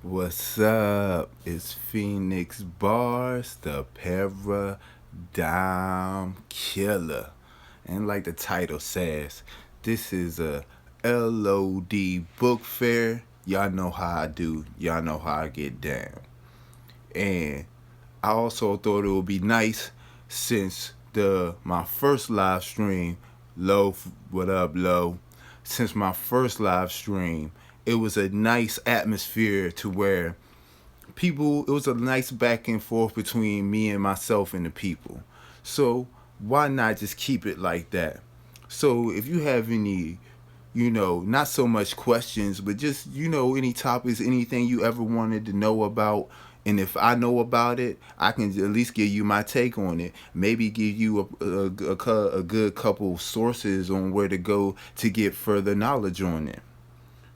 What's up? It's Phoenix Barz, the paradigm killer. And like the title says, this is a L.O.D book fair. Y'all know how I do. Y'all know how I get down. And I also thought it would be nice since the my first live stream, Lo, what up, Lo? Since my first live stream, it was a nice atmosphere to where it was a nice back and forth between me and myself and the people. So why not just keep it like that? So if you have any, not so much questions, but just, any topics, anything you ever wanted to know about, and if I know about it, I can at least give you my take on it. Maybe give you a good couple sources on where to go to get further knowledge on it,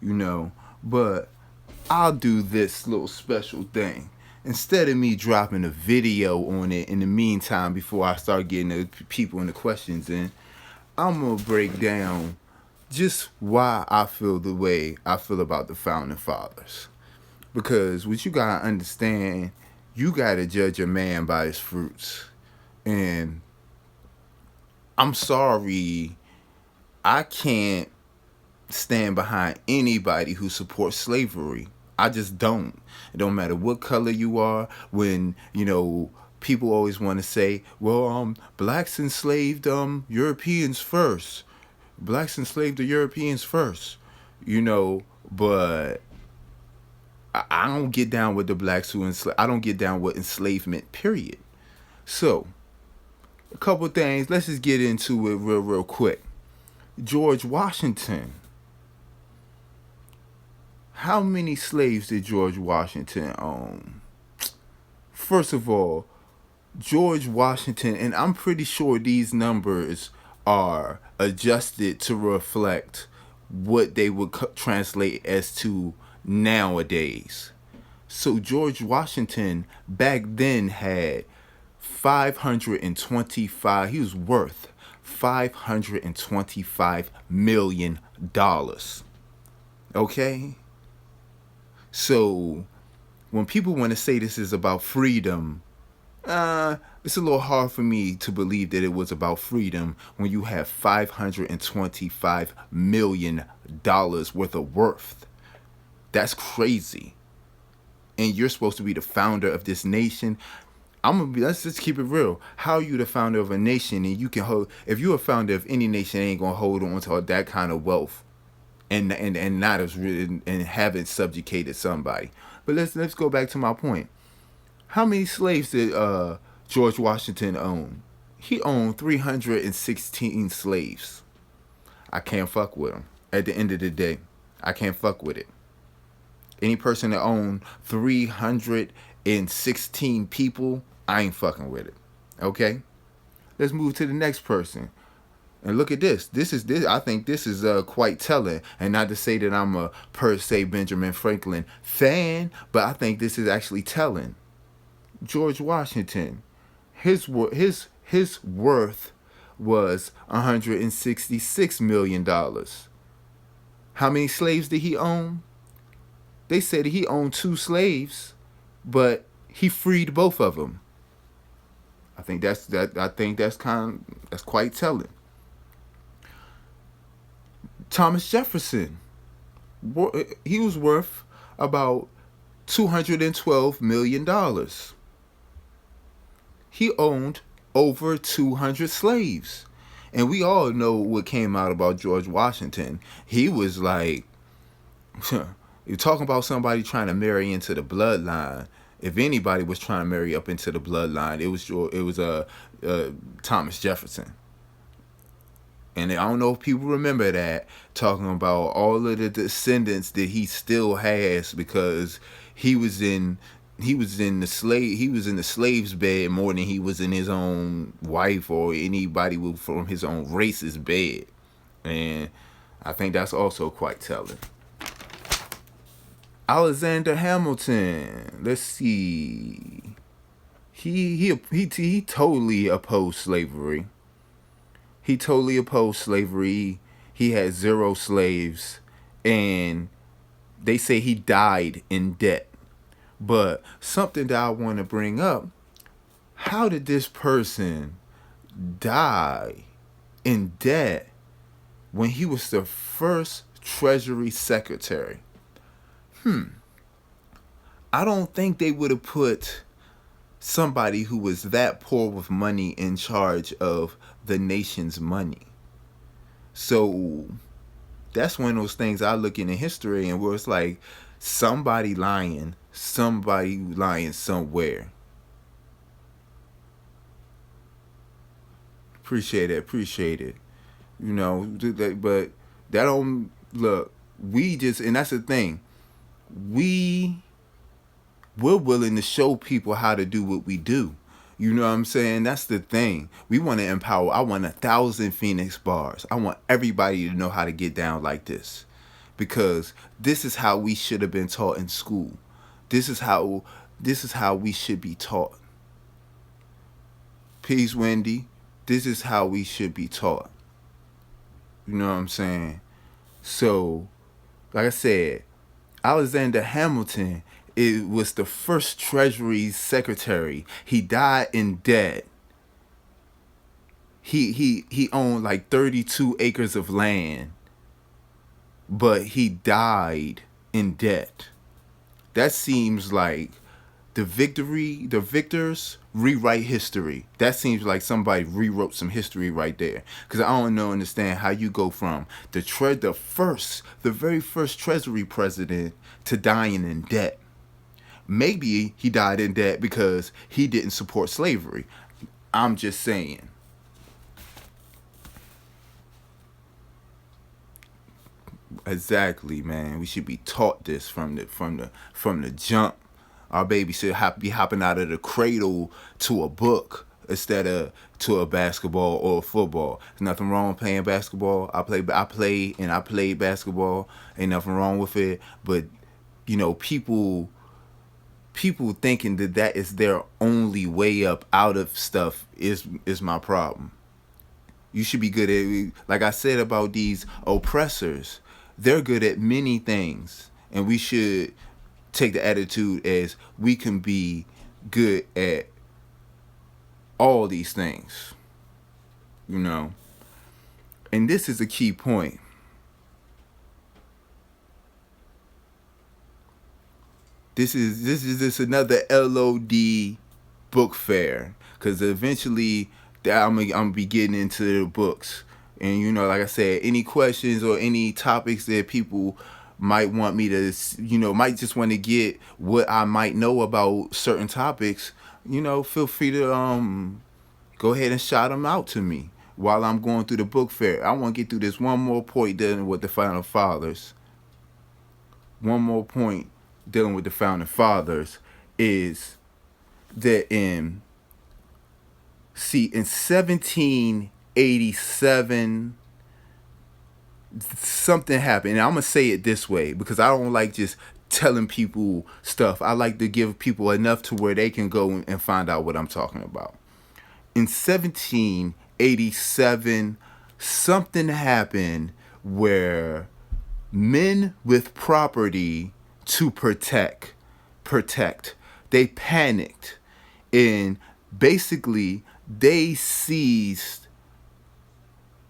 you know. But I'll do this little special thing. Instead of me dropping a video on it in the meantime before I start getting the people and the questions in, I'm going to break down just why I feel the way I feel about the founding fathers. Because what you got to understand, you got to judge a man by his fruits. And I'm sorry, I can't stand behind anybody who supports slavery. I just don't. It don't matter what color you are. When people always want to say, "Well, blacks enslaved Europeans first. Blacks enslaved the Europeans first." But I don't get down with the blacks who enslave. I don't get down with enslavement. Period. So, a couple things. Let's just get into it real quick. George Washington. How many slaves did George Washington own? First of all, George Washington, and I'm pretty sure these numbers are adjusted to reflect what they would translate as to nowadays. So George Washington back then had 525, he was worth $525 million. Okay? So when people want to say this is about freedom, it's a little hard for me to believe that it was about freedom when you have $525 million worth of worth. That's crazy. And you're supposed to be the founder of this nation. Let's just keep it real. How are you the founder of a nation and you can hold, if you're a founder of any nation, ain't gonna hold on to that kind of wealth and not as really and haven't subjugated somebody. But let's go back to my point. How many slaves did George Washington own? He owned 316 slaves. I can't fuck with him. At the end of the day, I can't fuck with it. Any person that owned 316 people, I ain't fucking with it. Okay? Let's move to the next person. And look at this. I think this is quite telling. And not to say that I'm a per se Benjamin Franklin fan, but I think this is actually telling. George Washington, his worth was $166 million. How many slaves did he own? They said he owned 2 slaves, but he freed both of them. I think that's quite telling. Thomas Jefferson, he was worth about $212 million. He owned over 200 slaves. And we all know what came out about George Washington. He was like, you're talking about somebody trying to marry into the bloodline. If anybody was trying to marry up into the bloodline, it was Thomas Jefferson. And I don't know if people remember that, talking about all of the descendants that he still has because he was in the slave's bed more than he was in his own wife or anybody from his own race's bed. And I think that's also quite telling. Alexander Hamilton. Let's see. He totally opposed slavery. He totally opposed slavery. He had 0 slaves, and they say he died in debt. But something that I want to bring up, how did this person die in debt when he was the first Treasury Secretary? I don't think they would have put somebody who was that poor with money in charge of the nation's money. So that's one of those things I look into history and where it's like somebody lying somewhere. Appreciate it, appreciate it. But that don't look. We just, and that's the thing. We we're willing to show people how to do what we do. You know what I'm saying? That's the thing. We want to empower. I want 1,000 Phoenix bars. I want everybody to know how to get down like this. Because this is how we should have been taught in school. This is how we should be taught. Peace, Wendy. This is how we should be taught. You know what I'm saying? So, like I said, Alexander Hamilton, it was the first Treasury Secretary. He died in debt. He owned like 32 acres of land, but he died in debt. That seems like the victors rewrite history. That seems like somebody rewrote some history right there. Because I don't understand how you go from the very first Treasury president to dying in debt. Maybe he died in debt because he didn't support slavery. I'm just saying. Exactly, man. We should be taught this from the jump. Our baby should be hopping out of the cradle to a book instead of to a basketball or a football. There's nothing wrong with playing basketball. I played basketball. Ain't nothing wrong with it. But people thinking that is their only way up out of stuff is my problem. You should be good at, like I said about these oppressors, they're good at many things, and we should take the attitude as we can be good at all these things, and this is a key point. This is another LOD book fair, because eventually I'm be getting into the books. And like I said, any questions or any topics that people might want me to, might just want to get what I might know about certain topics, feel free to go ahead and shout them out to me while I'm going through the book fair. I want to get through this one more point dealing with the Founding Fathers. One more point dealing with the Founding Fathers is that in 1787 something happened. And I'm gonna say it this way because I don't like just telling people stuff. I like to give people enough to where they can go and find out what I'm talking about. In 1787 something happened where men with property to protect, they panicked, and basically they seized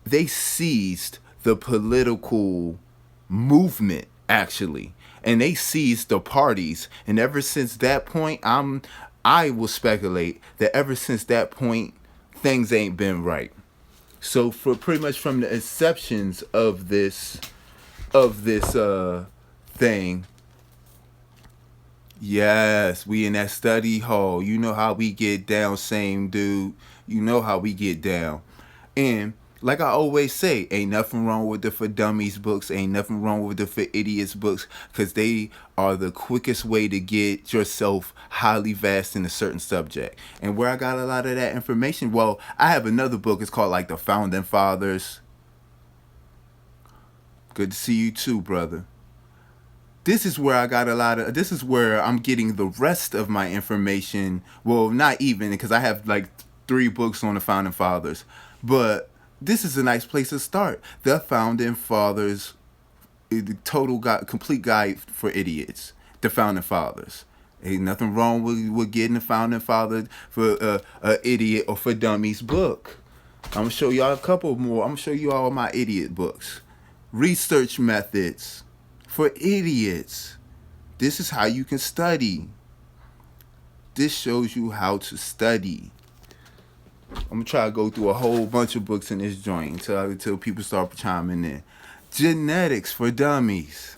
the political movement, actually, and they seized the parties. And ever since that point, I will speculate that ever since that point things ain't been right. So for pretty much from the inceptions of this thing. Yes, we in that study hall. You know how we get down, same dude. You know how we get down. And like I always say, ain't nothing wrong with the For Dummies books. Ain't nothing wrong with the For Idiots books. Because they are the quickest way to get yourself highly vast in a certain subject. And where I got a lot of that information, well, I have another book. It's called like The Founding Fathers. Good to see you too, brother. This is where this is where I'm getting the rest of my information. Well, not even, because I have like 3 books on the Founding Fathers. But this is a nice place to start. The Founding Fathers, the complete guide for idiots. The Founding Fathers. Ain't nothing wrong with getting the founding father for a idiot or for dummies book. I'm gonna show y'all a couple more. I'm gonna show you all my idiot books. Research methods for idiots. This is how you can study. This shows you how to study. I'm gonna try to go through a whole bunch of books in this joint until people start chiming in. Genetics for dummies.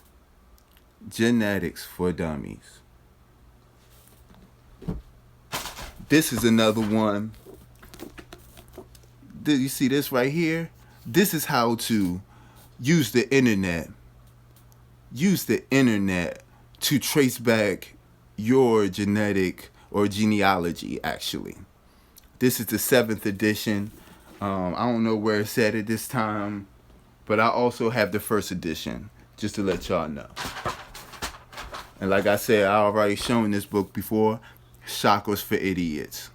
Genetics for dummies. This is another one. You see this right here? This is how to use the internet. Use the internet to trace back your genetic or genealogy, actually. This is the 7th edition. I don't know where it's at this time, but I also have the 1st edition, just to let y'all know. And like I said, I already shown this book before, Chakras for Idiots.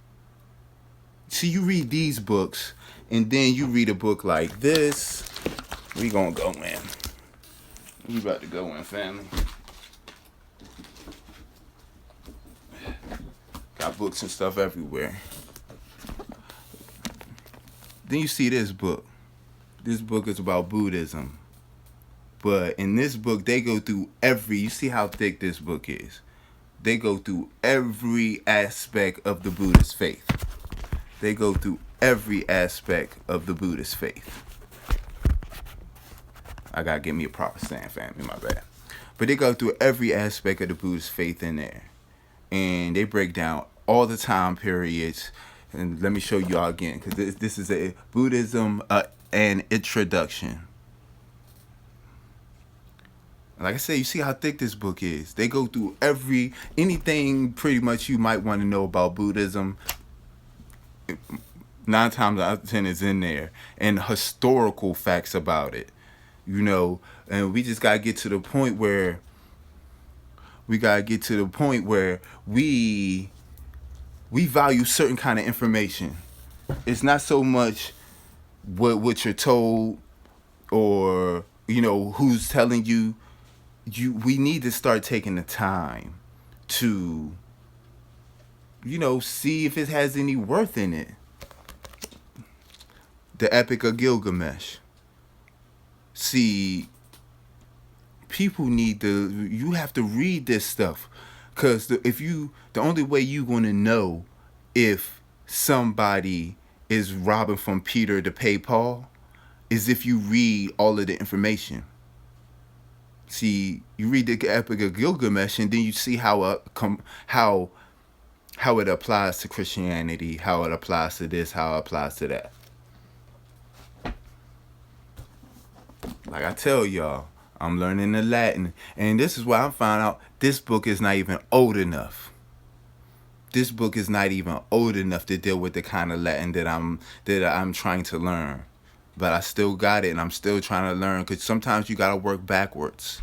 See, you read these books, and then you read a book like this. We gonna go in. We about to go in, family. Got books and stuff everywhere. Then you see this book. This book is about Buddhism. But in this book, they go through you see how thick this book is. They go through every aspect of the Buddhist faith. They go through every aspect of the Buddhist faith. I gotta give me a proper stand, family, my bad. But they go through every aspect of the Buddhist faith in there. And they break down all the time periods. And let me show you all again, because this is a Buddhism an introduction. Like I said, you see how thick this book is. They go through anything pretty much you might want to know about Buddhism. 9 times out of 10 is in there. And historical facts about it. And we just gotta get to the point where we value certain kind of information. It's not so much what you're told or who's telling you. We need to start taking the time to see if it has any worth in it. The Epic of Gilgamesh. See, people you have to read this stuff, because the only way you're going to know if somebody is robbing from Peter to pay Paul is if you read all of the information. See, you read the Epic of Gilgamesh, and then you see how it applies to Christianity, how it applies to this, how it applies to that. Like I tell y'all, I'm learning the Latin, and this is why I'm finding out this book is not even old enough. This book is not even old enough to deal with the kind of Latin that I'm trying to learn. But I still got it, and I'm still trying to learn, because sometimes you gotta work backwards.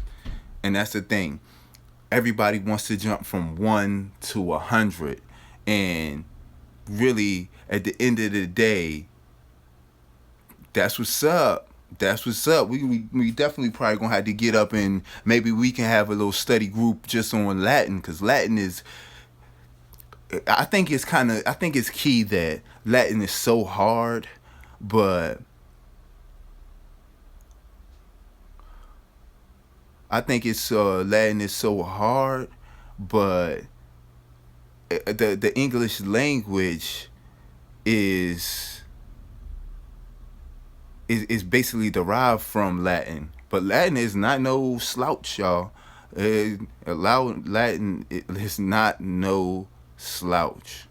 And that's the thing. Everybody wants to jump from 1 to 100, and really, at the end of the day, that's what's up. That's what's up. We definitely probably gonna have to get up, and maybe we can have a little study group just on Latin, because Latin is. I think it's key that Latin is so hard, but Latin is so hard, but the English language is basically derived from Latin. But Latin is not no slouch, y'all. Latin is not no slouch.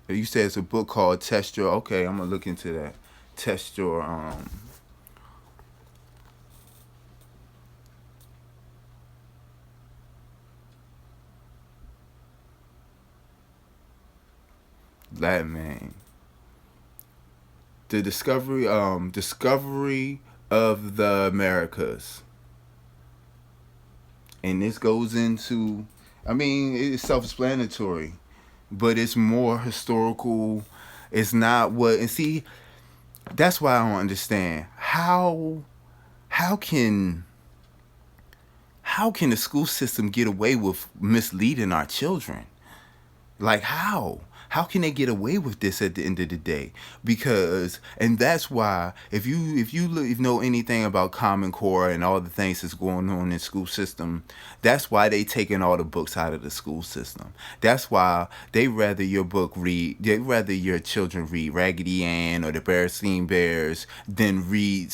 You said it's a book called Test Your. Okay, I'm gonna look into that. Test Your Latin, man. The discovery of the Americas. And this goes into, it's self-explanatory, but it's more historical. It's not and see, that's why I don't understand. How how can the school system get away with misleading our children? Like how? How can they get away with this at the end of the day? Because, and that's why if you know anything about Common Core and all the things that's going on in the school system, that's why they taking all the books out of the school system. That's why they rather your children read Raggedy Ann or the Berenstain Bears than read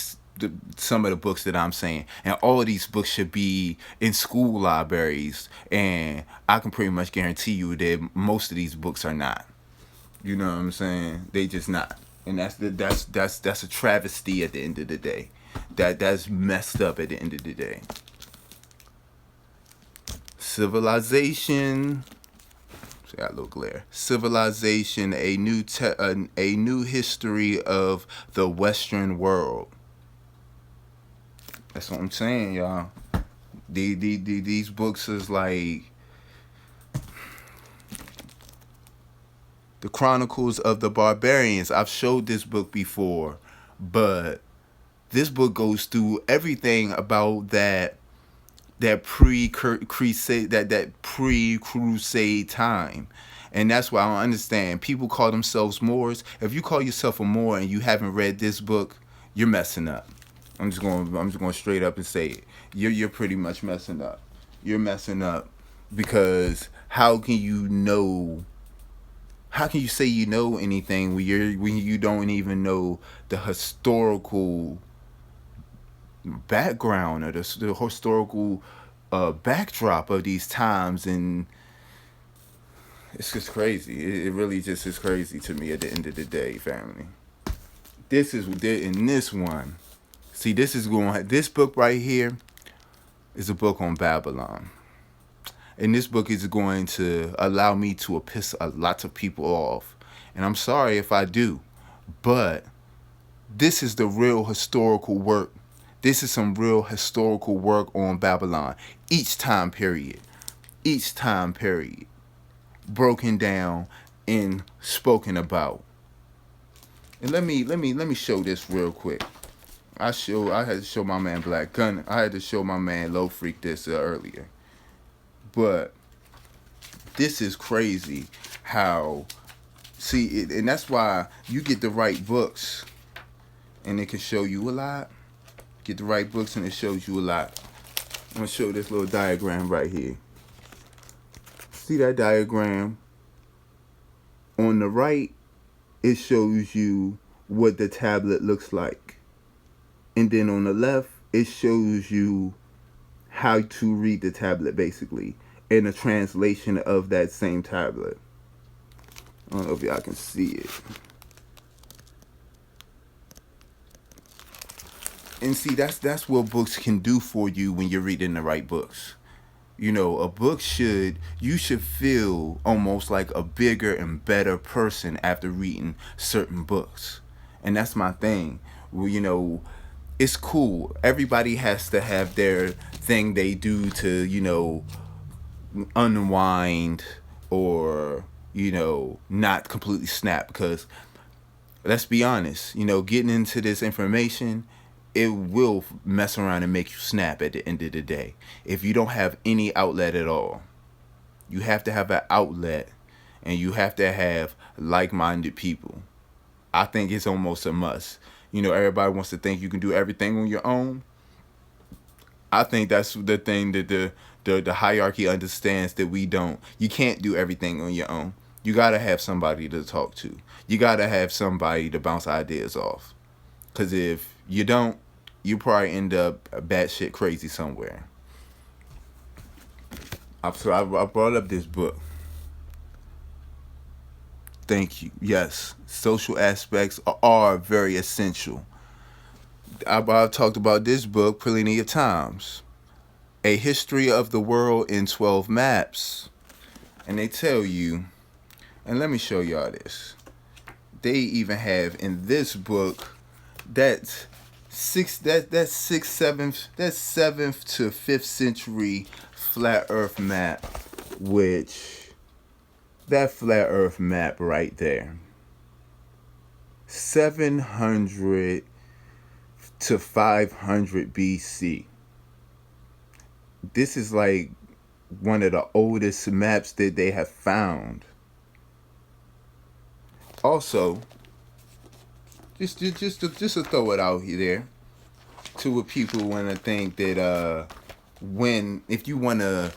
some of the books that I'm saying. And all of these books should be in school libraries. And I can pretty much guarantee you that most of these books are not. You know what I'm saying? They just not. And that's a travesty at the end of the day. That's messed up at the end of the day. Civilization. See, got a little glare. Civilization, a new history of the Western world. That's what I'm saying, y'all. These books is like the Chronicles of the Barbarians. I've showed this book before, but this book goes through everything about that pre-crusade that pre-crusade time. And that's why I don't understand. People call themselves Moors. If you call yourself a Moor and you haven't read this book, you're messing up. I'm just going straight up and say it. You're pretty much messing up. You're messing up because how can you say you know anything when you don't even know the historical background or the historical backdrop of these times? And it's just crazy. It really just is crazy to me at the end of the day, family. This is in this one. See, this book right here is a book on Babylon. And this book is going to allow me to piss a lot of people off. And I'm sorry if I do. But this is the real historical work. This is some real historical work on Babylon. Each time period. Broken down and spoken about. And let me show this real quick. I had to show my man Black Gun. I had to show my man Low Freak this earlier. But this is crazy how, and that's why you get the right books and it can show you a lot. Get the right books and it shows you a lot. I'm going to show this little diagram right here. See that diagram? On the right, it shows you what the tablet looks like. And then on the left, it shows you how to read the tablet, basically, in a translation of that same tablet. I don't know if y'all can see it. And see, that's what books can do for you when you're reading the right books. You know, you should feel almost like a bigger and better person after reading certain books. And that's my thing. Well, you know, it's cool. Everybody has to have their thing they do to, unwind or, not completely snap. Because let's be honest, getting into this information, it will mess around and make you snap at the end of the day. If you don't have any outlet at all, you have to have an outlet and you have to have like-minded people. I think it's almost a must. Everybody wants to think you can do everything on your own. I think that's the thing that the hierarchy understands that we don't. You can't do everything on your own. You got to have somebody to talk to. You got to have somebody to bounce ideas off. Because if you don't, you probably end up batshit crazy somewhere. I brought up this book. Thank you. Yes, social aspects are very essential. I've talked about this book plenty of times. A History of the World in 12 Maps. And they tell you, and let me show y'all this. They even have in this book that 7th to 5th century flat earth map, which that flat earth map right there, 700 to 500 BC. This is like one of the oldest maps that they have found. Also, just to throw it out here to what people want to think that when if you want to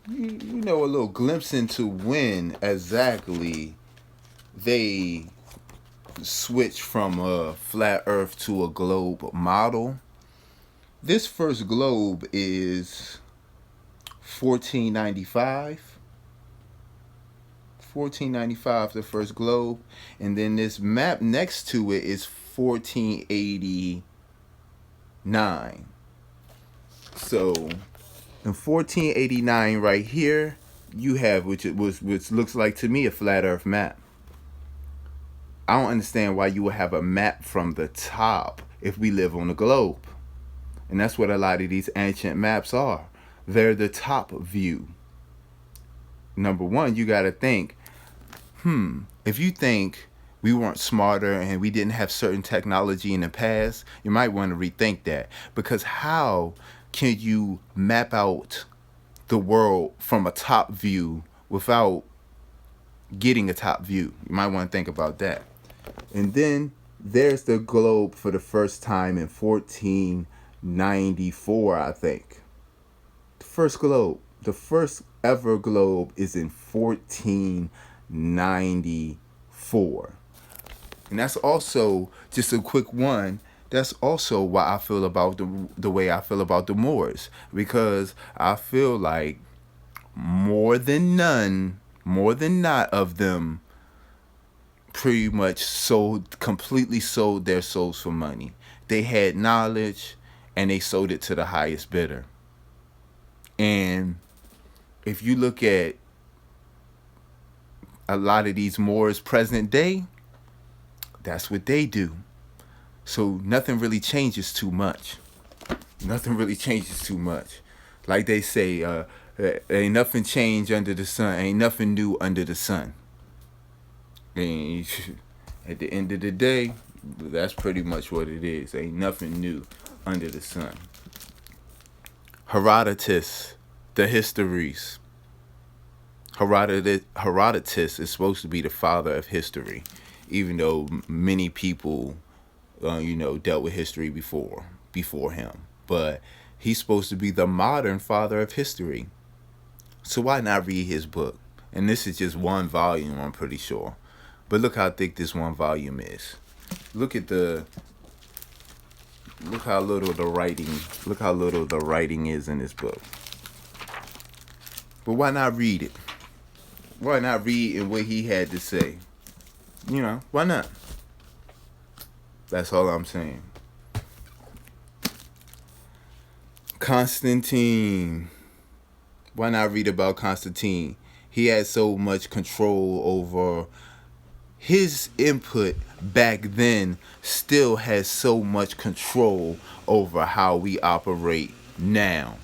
you know a little glimpse into when exactly they switched from a flat Earth to a globe model. This first globe is 1495. 1495, the first globe, and then this map next to it is 1489. So in 1489 right here, you have which looks like to me a flat Earth map. I don't understand why you would have a map from the top if we live on a globe. And that's what a lot of these ancient maps are. They're the top view. Number one, you got to think, if you think we weren't smarter and we didn't have certain technology in the past, you might want to rethink that. Because how can you map out the world from a top view without getting a top view? You might want to think about that. And then there's the globe for the first time in 1494, I think. The first globe, the first ever globe is in 1494. And that's also just a quick one. That's also why I feel about the way I feel about the Moors, because I feel like more than not of them pretty much completely sold their souls for money. They had knowledge and they sold it to the highest bidder. And if you look at a lot of these Moors present day, that's what they do. So nothing really changes too much. Nothing really changes too much. Like they say, ain't nothing changed under the sun. Ain't nothing new under the sun. And at the end of the day, that's pretty much what it is. Ain't nothing new under the sun. Herodotus, the histories. Herodotus is supposed to be the father of history, even though many people, dealt with history before him. But he's supposed to be the modern father of history. So why not read his book? And this is just one volume, I'm pretty sure. But look how thick this one volume is. Look how little the writing is in this book. But why not read it? Why not read what he had to say? Why not? That's all I'm saying. Constantine. Why not read about Constantine? He had so much control over his input back then, still has so much control over how we operate now.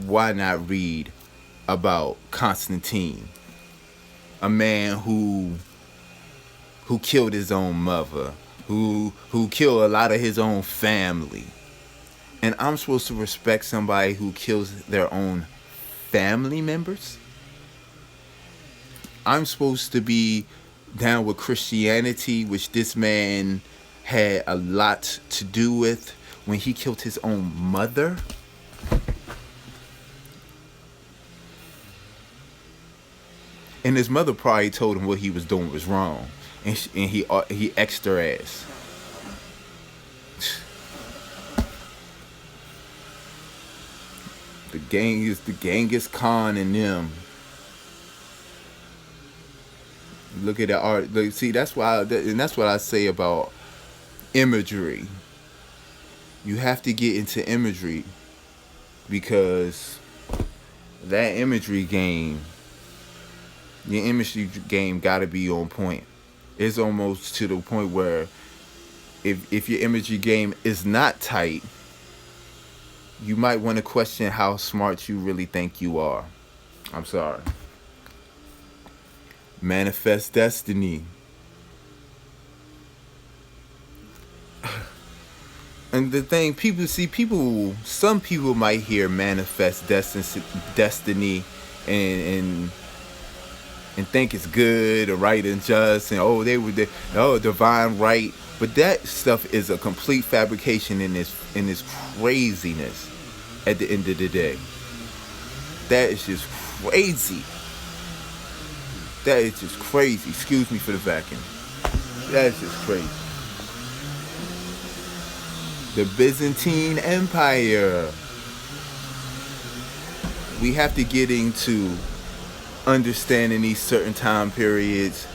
Why not read about Constantine, a man who killed his own mother, who killed a lot of his own family? And I'm supposed to respect somebody who kills their own family members? I'm supposed to be down with Christianity, which this man had a lot to do with when he killed his own mother? And his mother probably told him what he was doing was wrong, and he X'd her ass. The Genghis Khan and them. Look at the art. See, that's why, and that's what I say about imagery. You have to get into imagery, because that imagery game, your imagery game got to be on point. It's almost to the point where if your imagery game is not tight, you might want to question how smart you really think you are. I'm sorry. Manifest destiny. And the thing, some people might hear manifest destiny, and and think it's good or right and just, and divine right. But that stuff is a complete fabrication in this craziness. At the end of the day, that is just crazy. That is just crazy. Excuse me for the vacuum. That is just crazy. The Byzantine Empire. We have to get into understanding these certain time periods,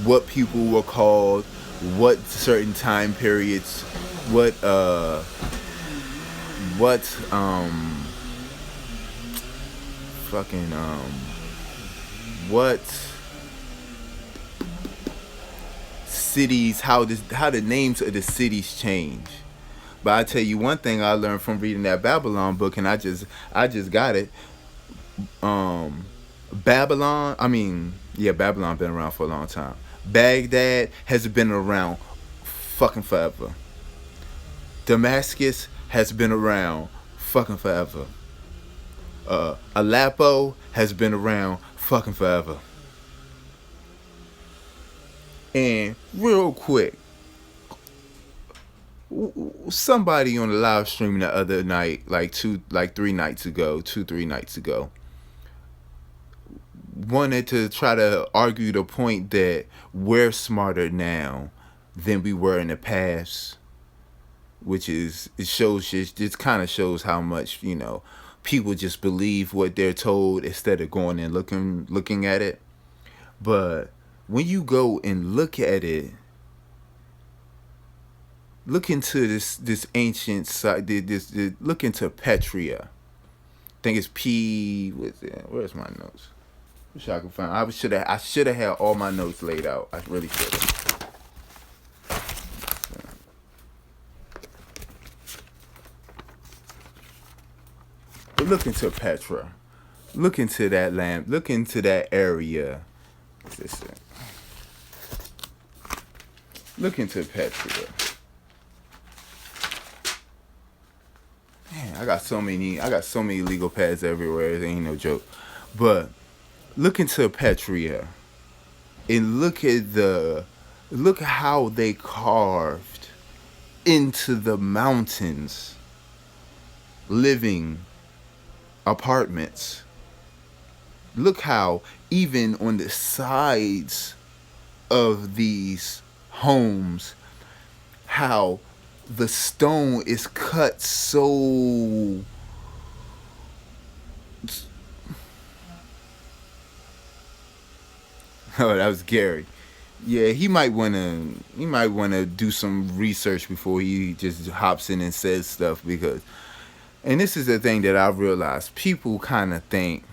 what people were called, what certain time periods, what fucking what cities, how the names of the cities change. But I tell you one thing I learned from reading that Babylon book, and I just got it. Babylon, I mean, yeah, Babylon been around for a long time. Baghdad has been around fucking forever. Damascus has been around fucking forever. Aleppo has been around fucking forever. And real quick, somebody on the live stream the other night, like 3 nights ago, 2-3 nights ago, wanted to try to argue the point that we're smarter now than we were in the past, which is, it kind of shows how much, people just believe what they're told instead of going and looking at it. But when you go and look at it, look into this ancient site. Look into Petria. I think it's P. Where's my notes? Wish I could find. I should have had all my notes laid out. I really should have. But look into Petra. Look into that land. Look into that area. What's this? Look into Petra. Man, I got so many legal pads everywhere. It ain't no joke. But look into Petria and look how they carved into the mountains living apartments. Look how even on the sides of these homes, how the stone is cut so oh, that was Gary. Yeah, he might wanna do some research before he just hops in and says stuff, because, and this is the thing that I realized, people kind of think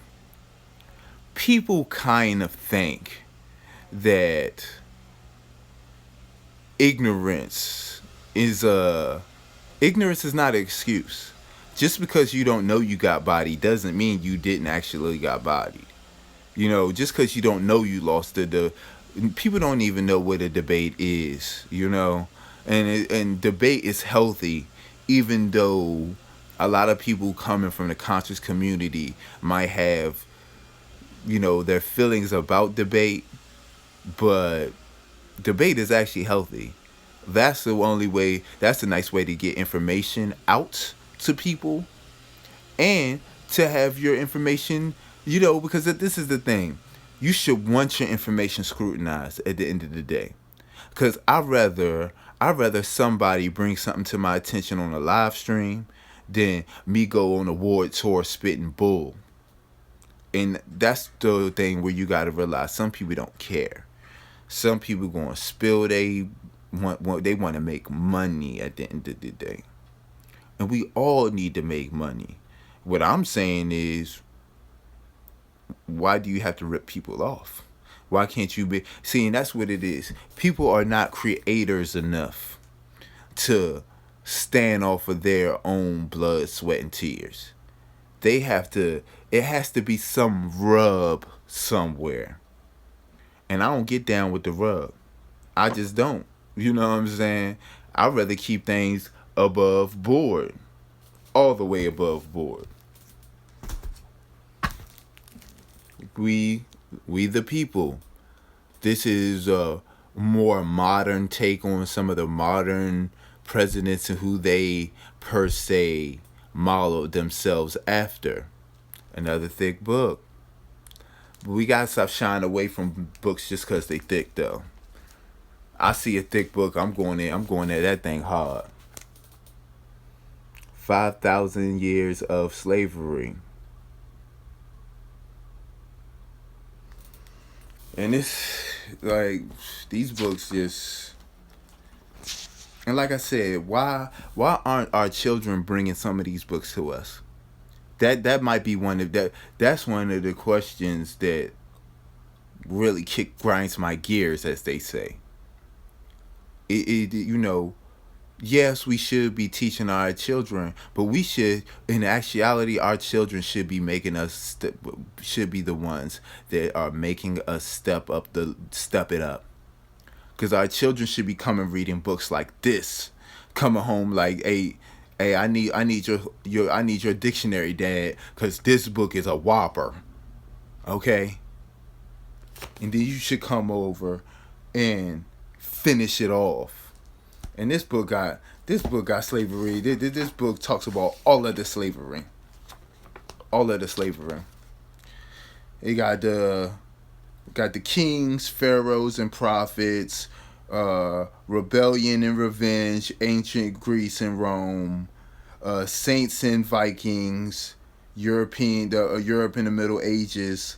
that ignorance is not an excuse. Just because you don't know you got body doesn't mean you didn't actually got body. Just because you don't know you lost the people don't even know what a debate is. And debate is healthy, even though a lot of people coming from the conscious community might have their feelings about debate, but debate is actually healthy. That's the nice way to get information out to people, and to have your information, because this is the thing. You should want your information scrutinized at the end of the day. Because I'd rather somebody bring something to my attention on a live stream than me go on a ward tour spitting bull. And that's the thing where you got to realize some people don't care. Some people going to spill they want to make money at the end of the day. And we all need to make money. What I'm saying is, why do you have to rip people off? Why can't you be... See, and that's what it is. People are not creators enough to stand off of their own blood, sweat, and tears. It has to be some rub somewhere. And I don't get down with the rub. I just don't. You know what I'm saying? I'd rather keep things above board, all the way above board. We we the people. This is a more modern take on some of the modern presidents and who they per se modeled themselves after. Another thick book. But we gotta stop shying away from books just cause they thick though. I see a thick book, I'm going in. I'm going at that thing hard. 5,000 years of slavery. And it's like these books just, and like I said, why aren't our children bringing some of these books to us? That might be one of that. That's one of the questions that really grinds my gears, as they say. Yes, we should be teaching our children, but we should, in actuality, our children should be making us should be the ones that are making us step it up. Because our children should be coming reading books like this, coming home like, hey, I need your dictionary, Dad, because this book is a whopper, okay? And then you should come over and finish it off. And this book got slavery. This book talks about all of the slavery. All of the slavery. It got the kings, pharaohs, and prophets, rebellion and revenge, ancient Greece and Rome, saints and Vikings, Europe in the Middle Ages,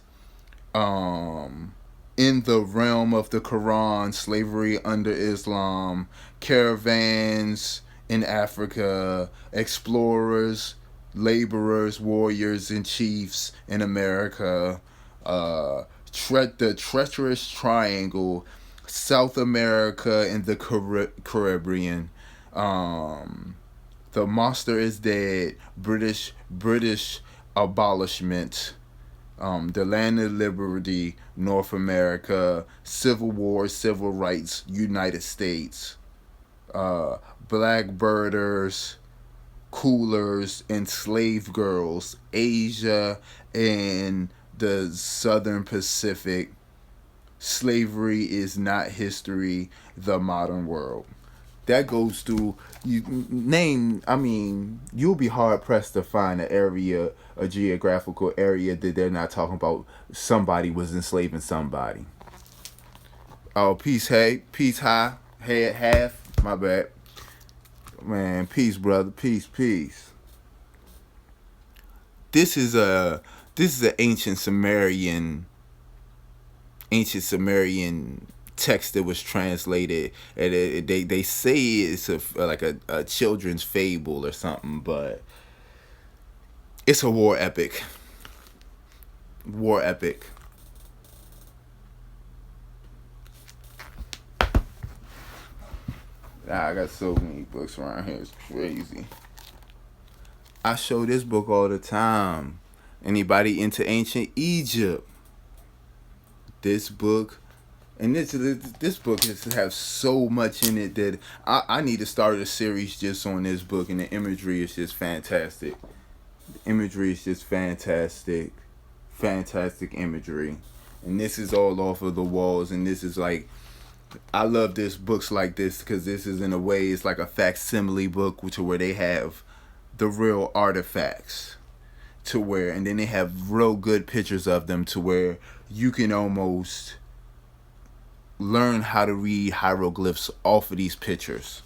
in the realm of the Quran, slavery under Islam, caravans in Africa, explorers, laborers, warriors, and chiefs in America, the treacherous triangle, South America and the Caribbean, the monster is dead, British abolishment, the land of liberty, North America, Civil War, Civil Rights, United States, blackbirders, coolers, and slave girls, Asia and the Southern Pacific. Slavery is not history, the modern world. That goes through you'll be hard pressed to find a geographical area that they're not talking about somebody was enslaving somebody. Oh, peace, hey, peace, high, head, half, my bad. Man, peace, brother, peace. This is a ancient Sumerian text that was translated, and they say it's like a children's fable or something, but it's a war epic. I got so many books around here, it's crazy. I show this book all the time. Anybody into ancient Egypt? This book, and this book has so much in it that I need to start a series just on this book, and the imagery is just fantastic. Fantastic imagery, and this is all off of the walls, and this is like, I love this books like this because this is, in a way, it's like a facsimile book to where they have the real artifacts, to where, and then they have real good pictures of them to where you can almost learn how to read hieroglyphs off of these pictures.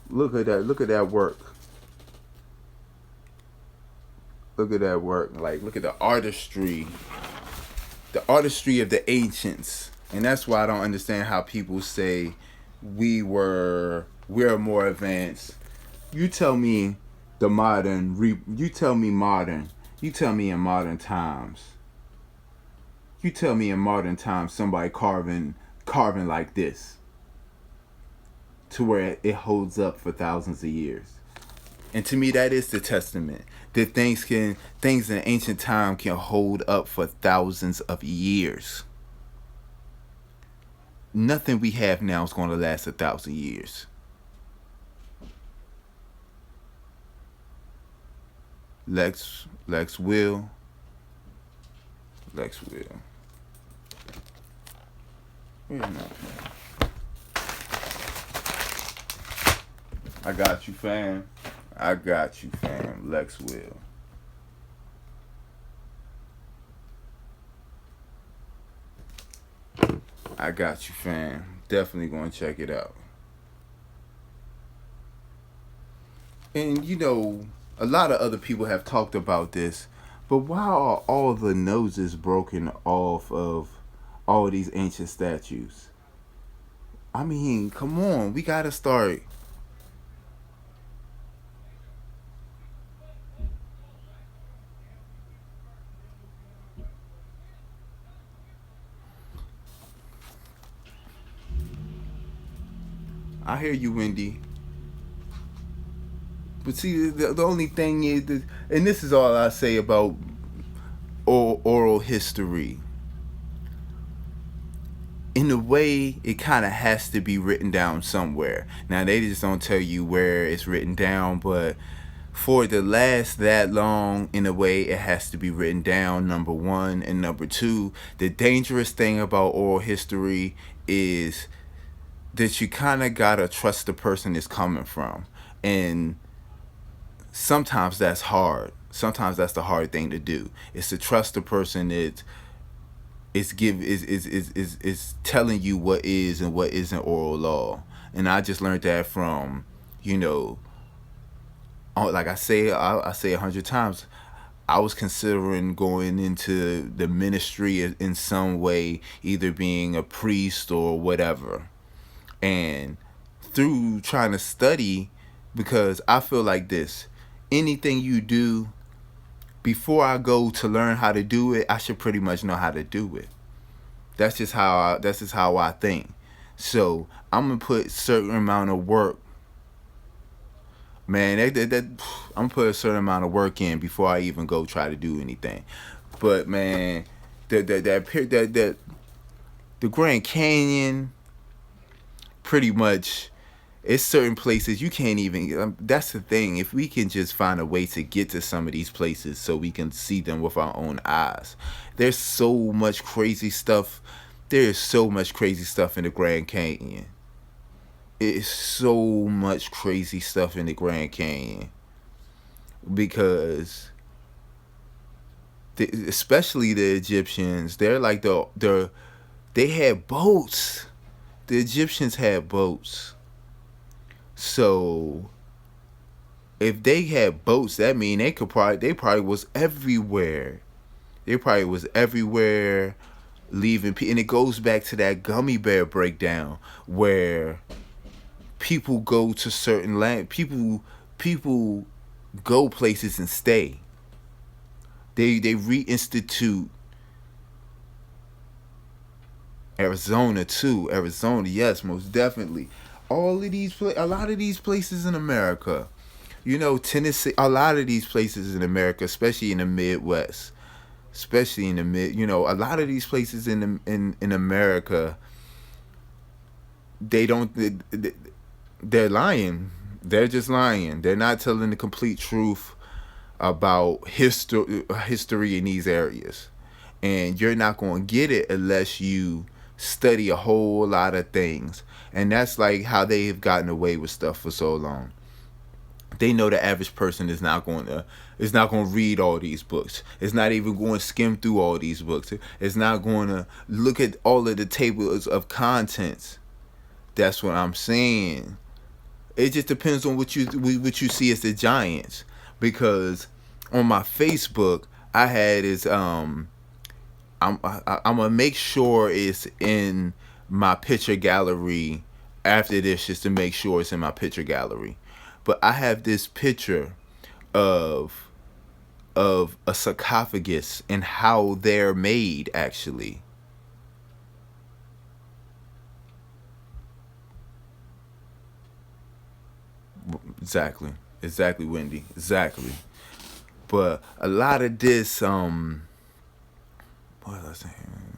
Look at that work. Like, look at the artistry of the ancients. And that's why I don't understand how people say we're more advanced. You tell me modern. You tell me in modern times. You tell me in modern times somebody carving like this, to where it holds up for thousands of years. And to me, that is the testament that things in ancient time can hold up for thousands of years. Nothing we have now is going to last 1,000 years. Lex Will. Lex Will. Where's my pen? I got you, fam. I got you, fam. Lex Will. I got you, fam. Definitely gonna check it out. And a lot of other people have talked about this, but why are all the noses broken off of all these ancient statues? I mean, come on, we gotta start. I hear you, Wendy. But see, the only thing is, and this is all I say about oral history. In a way, it kind of has to be written down somewhere. Now, they just don't tell you where it's written down, but for it to last that long, in a way, it has to be written down, number one. And number two, the dangerous thing about oral history is that you kind of gotta trust the person it's coming from. And sometimes that's hard. Sometimes that's the hard thing to do. Is to trust the person that is telling you what is and what isn't oral law. And I just learned that from, you know, like I say 100 times. I was considering going into the ministry in some way, either being a priest or whatever. And through trying to study, because I feel like this, anything you do, before I go to learn how to do it, I should pretty much know how to do it. That's just how I think. So I'm gonna put certain amount of work, man. I'm gonna put a certain amount of work in before I even go try to do anything. But man, that the Grand Canyon, pretty much, it's certain places you can't even. That's the thing. If we can just find a way to get to some of these places so we can see them with our own eyes, there's so much crazy stuff. There is so much crazy stuff in the Grand Canyon. It is so much crazy stuff in the Grand Canyon because, especially the Egyptians, they're like they had boats. The Egyptians had boats. So if they had boats, that mean they probably was everywhere. They probably was everywhere, leaving. And it goes back to that gummy bear breakdown where people go to certain land. People go places and stay. They reinstitute Arizona too. Arizona, yes, most definitely. A lot of these places in America, Tennessee, a lot of these places in America, especially in the Midwest, especially in the a lot of these places in America, they don't, they're lying. They're just lying. They're not telling the complete truth about history in these areas. And you're not going to get it unless you study a whole lot of things. And that's like how they have gotten away with stuff for so long. They know the average person is not going to read all these books. It's not even going to skim through all these books. It's not going to look at all of the tables of contents. That's what I'm saying. It just depends on what you see as the giants. Because on my Facebook, I had is I'm gonna make sure it's in my picture gallery after this, just to make sure it's in my picture gallery. But I have this picture of a sarcophagus and how they're made, actually. Exactly, Wendy, exactly. But a lot of this, what was I saying?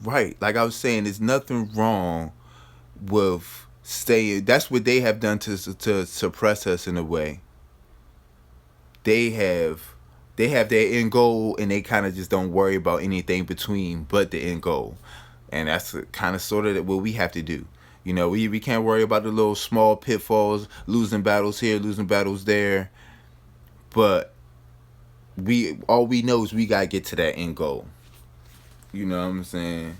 Right, like I was saying, there's nothing wrong with stay. That's what they have done to suppress us in a way. They have they have their end goal, and they kind of just don't worry about anything between but the end goal, and that's kind of sort of what we have to do. You know, we can't worry about the little small pitfalls, losing battles here, losing battles there, but we all we know is we gotta get to that end goal. You know what I'm saying?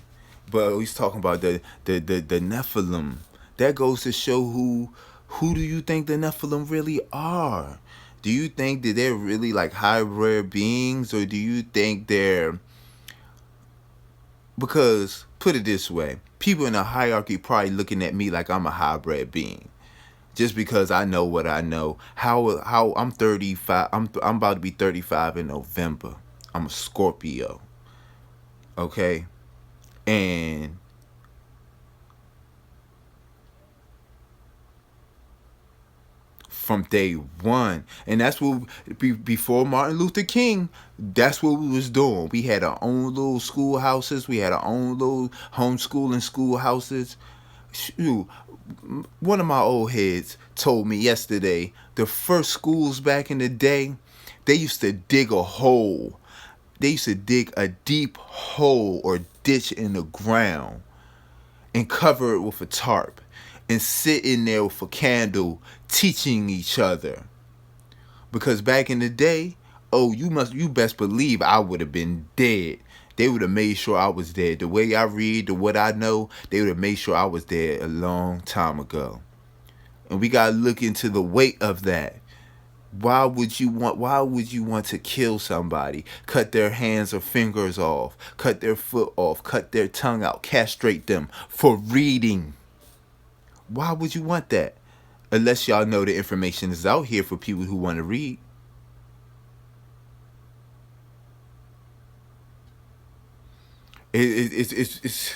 But he's talking about the Nephilim. That goes to show who do you think the Nephilim really are? Do you think that they're really like hybrid beings, or do you think they're, because put it this way, people in the hierarchy probably looking at me like I'm a hybrid being, just because I know what I know. How I'm 35. I'm about to be 35 in November. I'm a Scorpio. Okay, and from day one, and that's what before Martin Luther King, that's what we was doing. We had our own little schoolhouses. We had our own little homeschooling schoolhouses. Shoot, one of my old heads told me yesterday the first schools back in the day, they used to dig a hole. They used to dig a deep hole or ditch in the ground and cover it with a tarp and sit in there with a candle teaching each other. Because back in the day, oh, you best believe I would have been dead. They would have made sure I was dead. The way I read, the what I know, they would have made sure I was dead a long time ago. And we gotta look into the weight of that. Why would you want to kill somebody? Cut their hands or fingers off, cut their foot off, cut their tongue out, castrate them for reading. Why would you want that? Unless y'all know the information is out here for people who want to read. It's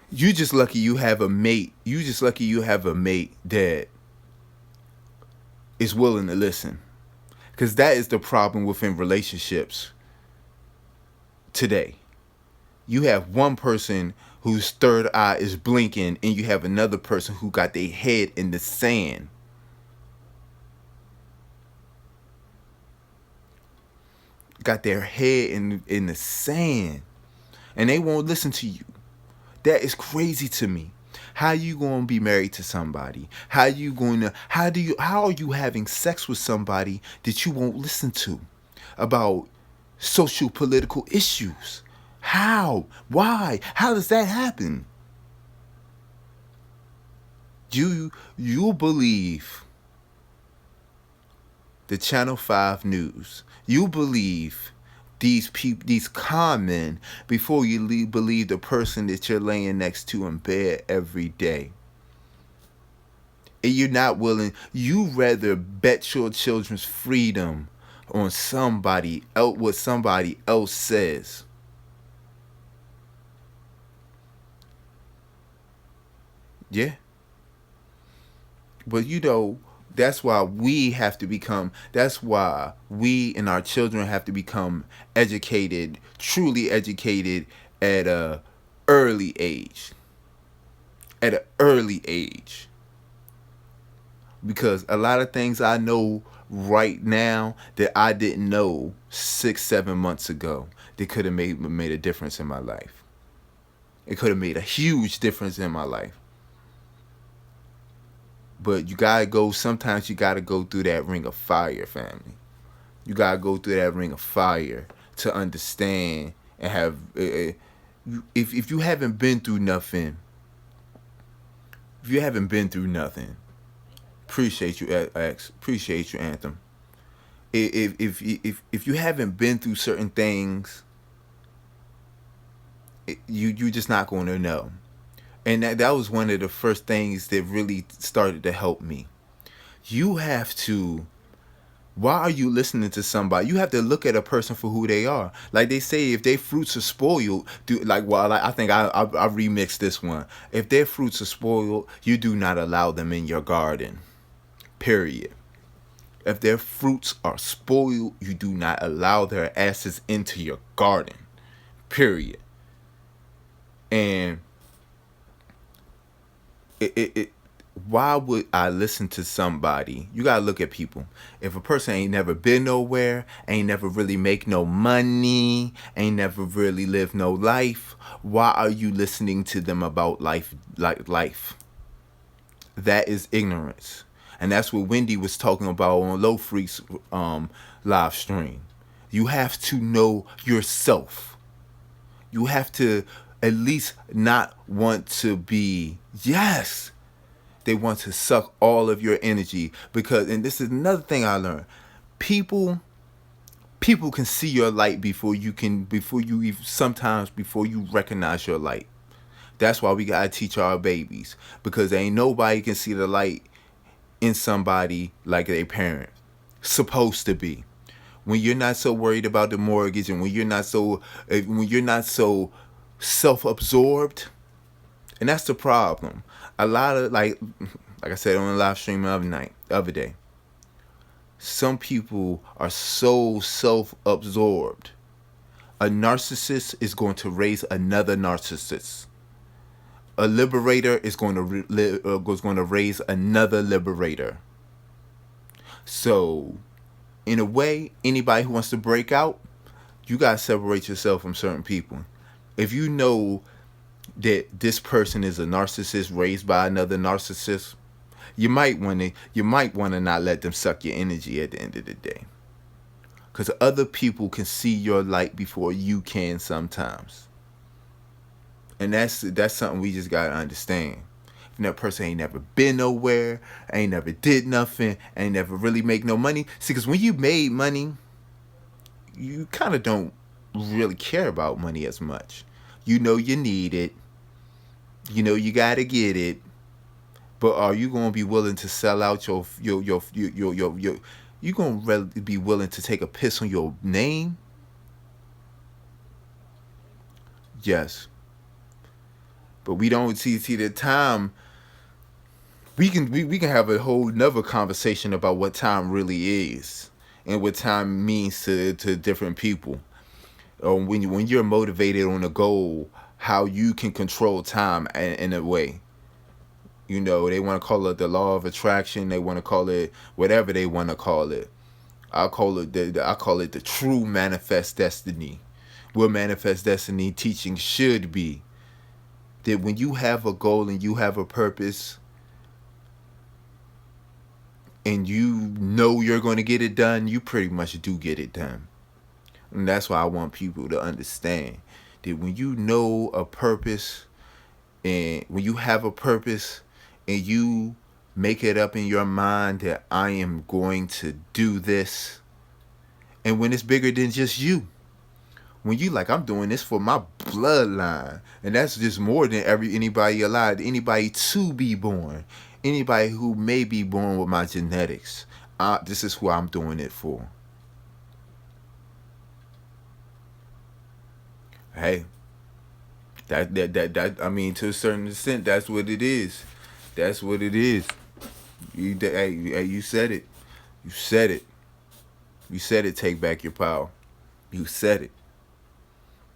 you just lucky you have a mate. You just lucky you have a mate that is willing to listen. Because that is the problem within relationships today. You have one person whose third eye is blinking, and you have another person who got their head in the sand. Got their head in the sand. And they won't listen to you. That is crazy to me. How you gonna be married to somebody? How are you having sex with somebody that you won't listen to about social political issues? How? Why? How does that happen? You believe the Channel 5 news. You believe these con men before you believe the person that you're laying next to in bed every day. And you're not willing. You rather bet your children's freedom on somebody else, what somebody else says. Yeah. But that's why we and our children have to become educated, truly educated at a early age. At an early age. Because a lot of things I know right now that I didn't know 6, 7 months ago, that could have made a difference in my life. It could have made a huge difference in my life. But sometimes you gotta go through that ring of fire, family. You gotta go through that ring of fire to understand and have. If you haven't been through nothing, appreciate you, X. Appreciate you, Anthem. If you haven't been through certain things, you just not going to know. And that was one of the first things that really started to help me. You have to, why are you listening to somebody? You have to look at a person for who they are. Like they say, if their fruits are spoiled, I think I remixed this one. If their fruits are spoiled, you do not allow them in your garden. Period. If their fruits are spoiled, you do not allow their asses into your garden. Period. And it why would I listen to somebody? You gotta look at people. If a person ain't never been nowhere, ain't never really make no money, ain't never really lived no life, why are you listening to them about life, like life? That is ignorance. And that's what Wendy was talking about on Low Freaks live stream. You have to know yourself. You have to at least not want to be, yes, they want to suck all of your energy. Because, and this is another thing I learned, people people can see your light before you even, sometimes before you recognize your light. That's why we gotta teach our babies, because ain't nobody can see the light in somebody like their parent. Supposed to be. When you're not so worried about the mortgage, and when you're not so self-absorbed, and that's the problem. A lot of, like I said on the live stream the other day, some people are so self-absorbed. A narcissist is going to raise another narcissist. A liberator is going to raise another liberator. So, in a way, anybody who wants to break out, you gotta separate yourself from certain people. If you know that this person is a narcissist raised by another narcissist, you might want to not let them suck your energy at the end of the day, because other people can see your light before you can sometimes, and that's something we just gotta understand. If that person ain't never been nowhere, ain't never did nothing, ain't never really make no money. See, because when you made money, you kind of don't really care about money as much. You know you need it. You know you gotta get it. But are you gonna be willing to sell out your you gonna really be willing to take a piss on your name? Yes. But we don't see the time. We can have a whole nother conversation about what time really is and what time means to different people. When you're motivated on a goal, how you can control time in a way. You know, they want to call it the law of attraction. They want to call it whatever they want to call it. I call it the true manifest destiny. What manifest destiny teaching should be that when you have a goal and you have a purpose and you know you're going to get it done, you pretty much do get it done. And that's why I want people to understand that when you know a purpose, and when you have a purpose and you make it up in your mind that I am going to do this, and when it's bigger than just you, when you like, I'm doing this for my bloodline, and that's just more than anybody alive, anybody to be born, anybody who may be born with my genetics. This is who I'm doing it for. Hey, that I mean, to a certain extent, that's what it is. That's what it is. Hey, you said it. You said it. You said it. Take back your power. You said it.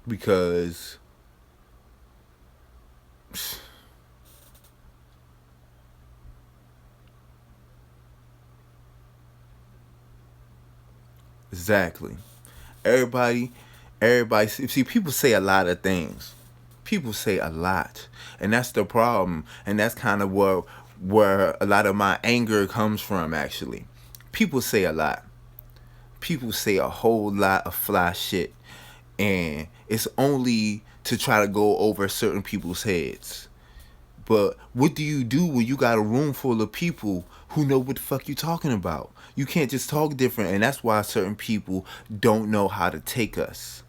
Because exactly. Everybody, everybody. See, people say a lot of things. People say a lot, and that's the problem. And that's kind of where a lot of my anger comes from. Actually, people say a lot. People say a whole lot of fly shit, and it's only to try to go over certain people's heads. But what do you do when you got a room full of people who know what the fuck you talking about? You can't just talk different, and that's why certain people don't know how to take us.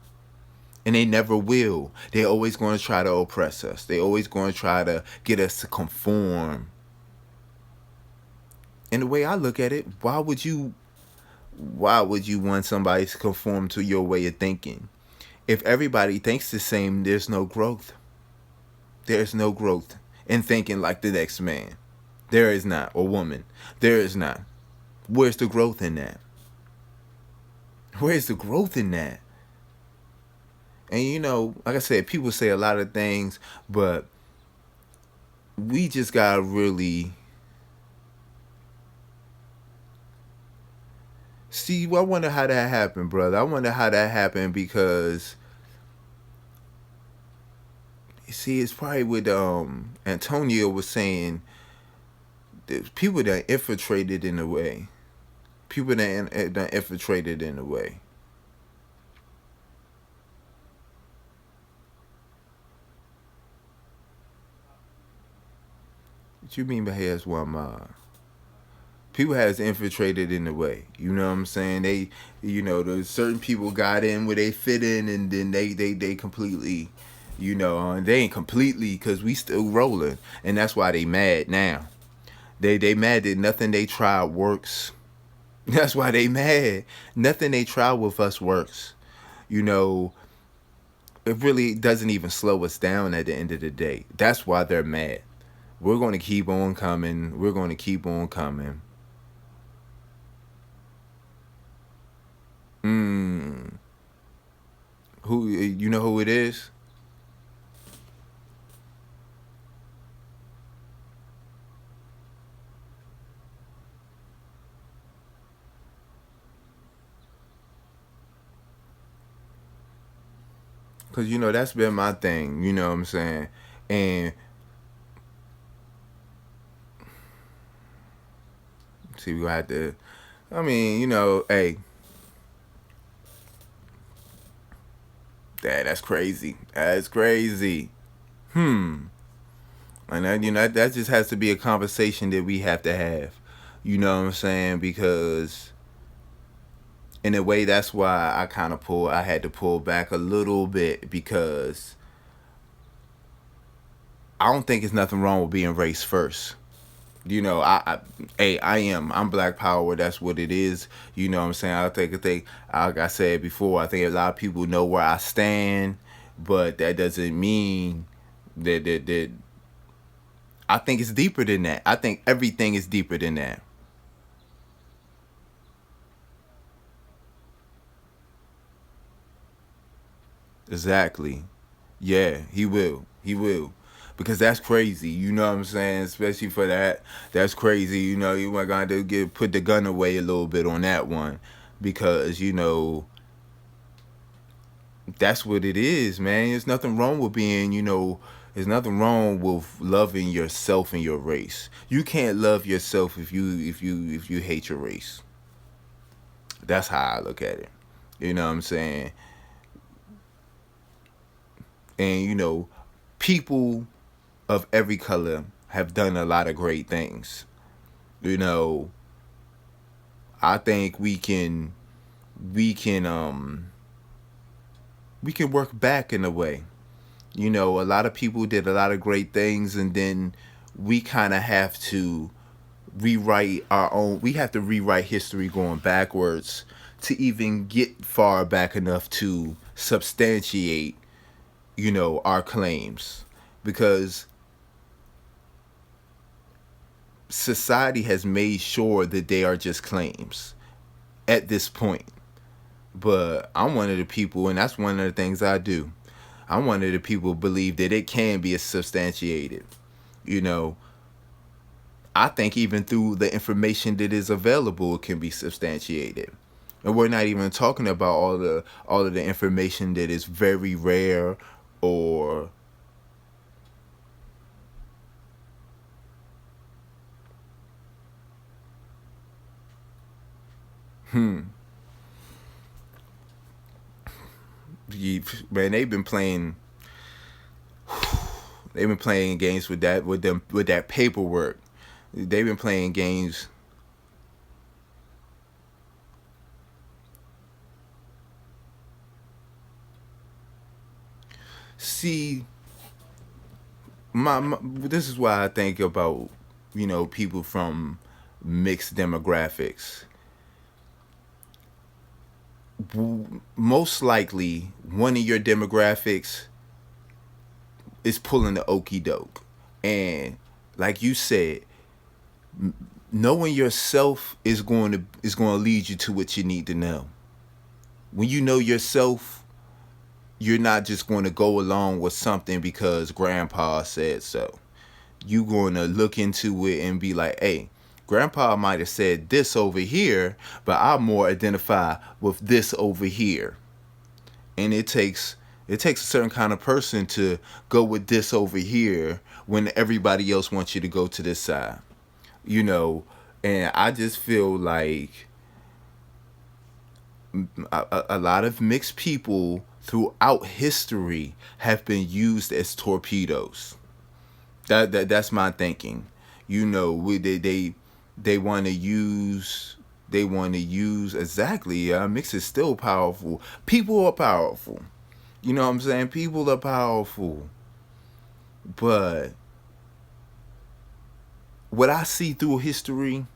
And they never will. They're always going to try to oppress us. They're always going to try to get us to conform. And the way I look at it, why would you want somebody to conform to your way of thinking? If everybody thinks the same, there's no growth. There's no growth in thinking like the next man. There is not. Or woman. There is not. Where's the growth in that? Where's the growth in that? And you know, like I said, people say a lot of things, but we just gotta really see. I wonder how that happened, brother. I wonder how that happened because see, it's probably with Antonio was saying that people that infiltrated in a way. People that infiltrated in a way. What you mean by has one mob? People has infiltrated in a way. You know what I'm saying? They, there's certain people got in where they fit in, and then they completely, and they ain't completely because we still rolling, and that's why they mad now. They mad that nothing they try works. That's why they mad. Nothing they try with us works. You know, it really doesn't even slow us down at the end of the day. That's why they're mad. We're going to keep on coming. We're going to keep on coming. Mm. Who you know who it is? Cause that's been my thing. You know what I'm saying? And see, we gonna have to. I mean, hey, that's crazy. That's crazy. Hmm. And that just has to be a conversation that we have to have. You know what I'm saying? Because in a way, that's why I had to pull back a little bit because I don't think there's nothing wrong with being race first. Hey, I'm Black Power. That's what it is. You know what I'm saying? I think, like I said before, I think a lot of people know where I stand, but that doesn't mean that I think it's deeper than that. I think everything is deeper than that. Exactly. Yeah, he will. He will. Because that's crazy. You know what I'm saying? Especially for that. That's crazy. You might going to put the gun away a little bit on that one. Because, that's what it is, man. There's nothing wrong with being, there's nothing wrong with loving yourself and your race. You can't love yourself if you hate your race. That's how I look at it. You know what I'm saying? And people of every color have done a lot of great things. You know, I think we can we can work back in a way. A lot of people did a lot of great things, and then we kind of have to rewrite our own. We have to rewrite history going backwards to even get far back enough to substantiate, our claims, because society has made sure that they are just claims at this point. But I'm one of the people, and that's one of the things I do. I'm one of the people who believe that it can be substantiated. You know, I think even through the information that is available, it can be substantiated. And we're not even talking about all of the information that is very rare or man, they've been playing games with that paperwork. They've been playing games. See, this is why I think about people from mixed demographics. Most likely, one of your demographics is pulling the okey doke, and like you said, knowing yourself is going to lead you to what you need to know. When you know yourself, you're not just going to go along with something because grandpa said so. you going to look into it and be like, hey, grandpa might have said this over here, but I more identify with this over here. And it takes a certain kind of person to go with this over here when everybody else wants you to go to this side. You know, and I just feel like a lot of mixed people throughout history have been used as torpedoes. That's my thinking. You know, they want to use exactly. Mix is still powerful. People are powerful. You know what I'm saying? People are powerful. But what I see through history,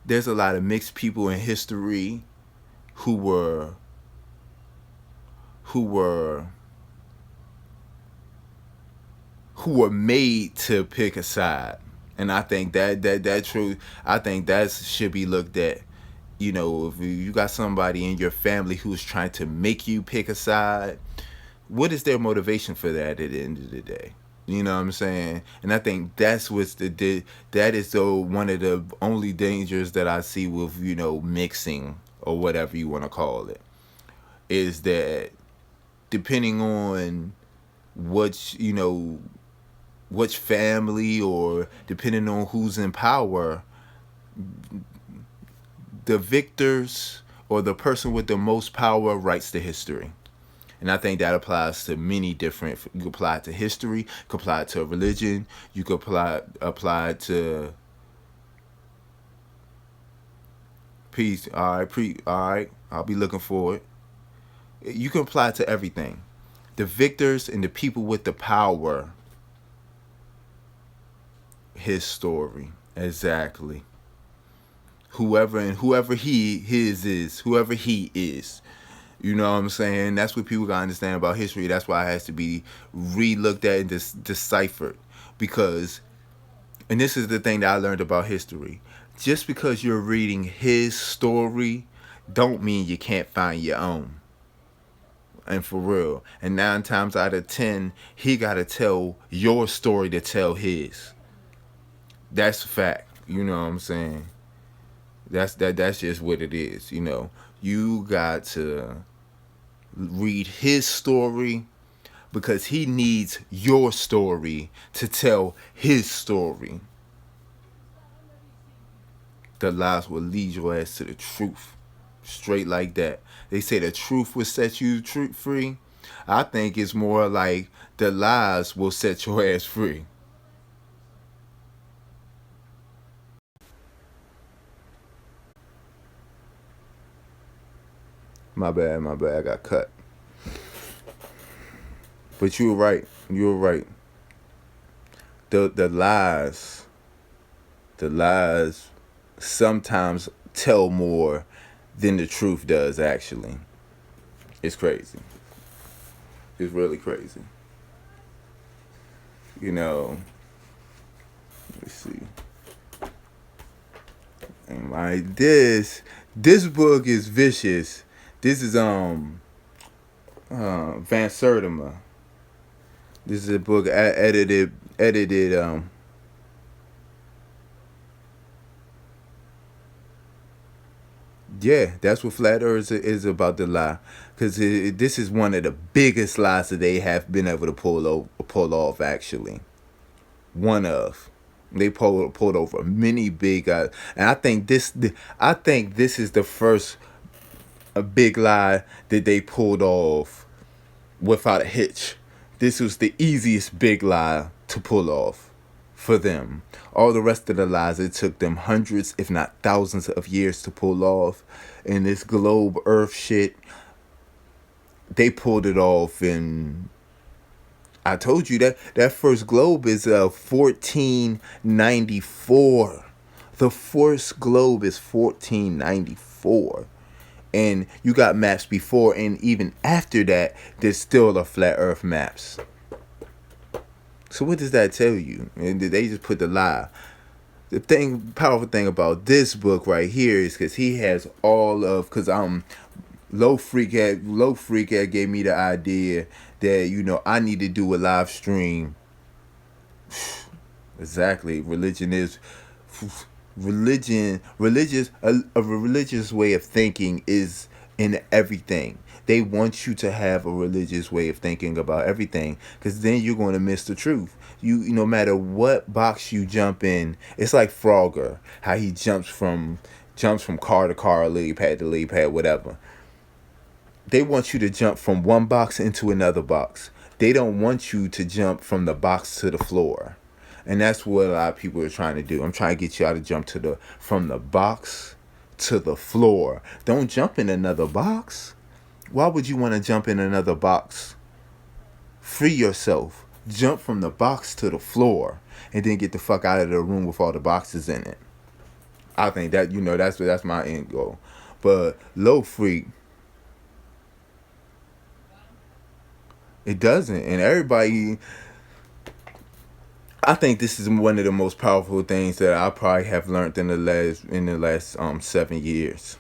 there's a lot of mixed people in history who were who were who were made to pick a side. And I think that true. I think that should be looked at. You know, if you got somebody in your family who's trying to make you pick a side, what is their motivation for that at the end of the day? You know what I'm saying? And I think that's what's that is the one of the only dangers that I see with, mixing or whatever you want to call it, is that depending on which family, or depending on who's in power, the victors or the person with the most power writes the history. And I think that applies to many different. You can apply it to history. You can apply it to religion. You can apply it to peace. All right, all right. I'll be looking for it. You can apply it to everything. The victors and the people with the power. His story, exactly. Whoever he is. You know what I'm saying? That's what people gotta understand about history. That's why it has to be re-looked at and deciphered. Because, and this is the thing that I learned about history. Just because you're reading his story, don't mean you can't find your own. And for real. And 9 times out of 10, he gotta tell your story to tell his. That's a fact. You know what I'm saying? That's just what it is. You got to read his story, because he needs your story to tell his story. The lies will lead your ass to the truth, straight like that. They say the truth will set you free. I think it's more like the lies will set your ass free. My bad, I got cut. But you were right. The lies sometimes tell more than the truth does, actually. It's crazy. It's really crazy. Let's see. And like this book is vicious. This is Van Sertima. This is a book edited yeah, that's what Flat Earth is about, the lie, because this is one of the biggest lies that they have been able to pull off. Actually, one of they pulled over many big, and I think this is the first a big lie that they pulled off without a hitch. This was the easiest big lie to pull off for them. All the rest of the lies, it took them hundreds, if not thousands of years to pull off. And this globe earth shit, they pulled it off in, I told you that first globe is 1494. The first globe is 1494. And you got maps before and even after that, there's still a flat earth maps. So what does that tell you? And they just put the lie. The powerful thing about this book right here is because he has all of, because Low Freak had gave me the idea that I need to do a live stream Exactly. A religious way of thinking is in everything. They want you to have a religious way of thinking about everything, because then you're going to miss the truth. No matter what box you jump in, it's like Frogger, how he jumps from car to car, lily pad to lily pad, whatever. They want you to jump from one box into another box. They don't want you to jump from the box to the floor. And that's what a lot of people are trying to do. I'm trying to get y'all to jump from the box to the floor. Don't jump in another box. Why would you want to jump in another box? Free yourself. Jump from the box to the floor and then get the fuck out of the room with all the boxes in it. I think that that's my end goal. But low freak, it doesn't. And everybody, I think this is one of the most powerful things that I probably have learned in the last 7 years.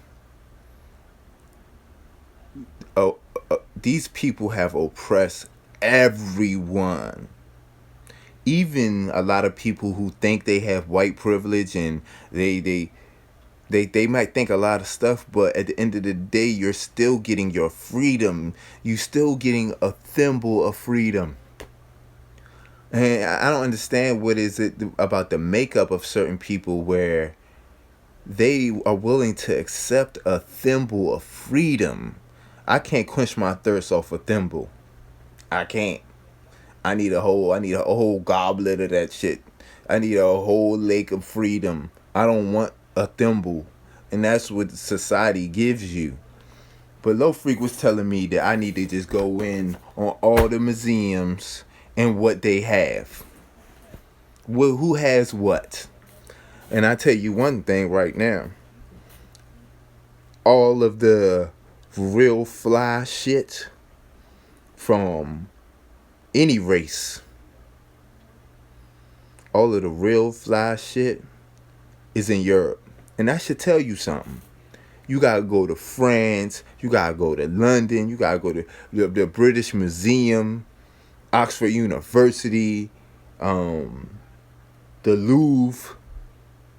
Oh, these people have oppressed everyone. Even a lot of people who think they have white privilege, and they might think a lot of stuff, but at the end of the day, you're still getting your freedom. You still getting a thimble of freedom. And I don't understand what is it about the makeup of certain people where they are willing to accept a thimble of freedom. I can't quench my thirst off a thimble. I can't. I need a whole goblet of that shit. I need a whole lake of freedom. I don't want a thimble. And that's what society gives you. But Low Freak was telling me that I need to just go in on all the museums and what they have. Well, who has what? And I tell you one thing right now. All of the real fly shit from any race, all of the real fly shit is in Europe. And that should tell you something. You gotta go to France, you gotta go to London, you gotta go to the British Museum, Oxford University, the Louvre,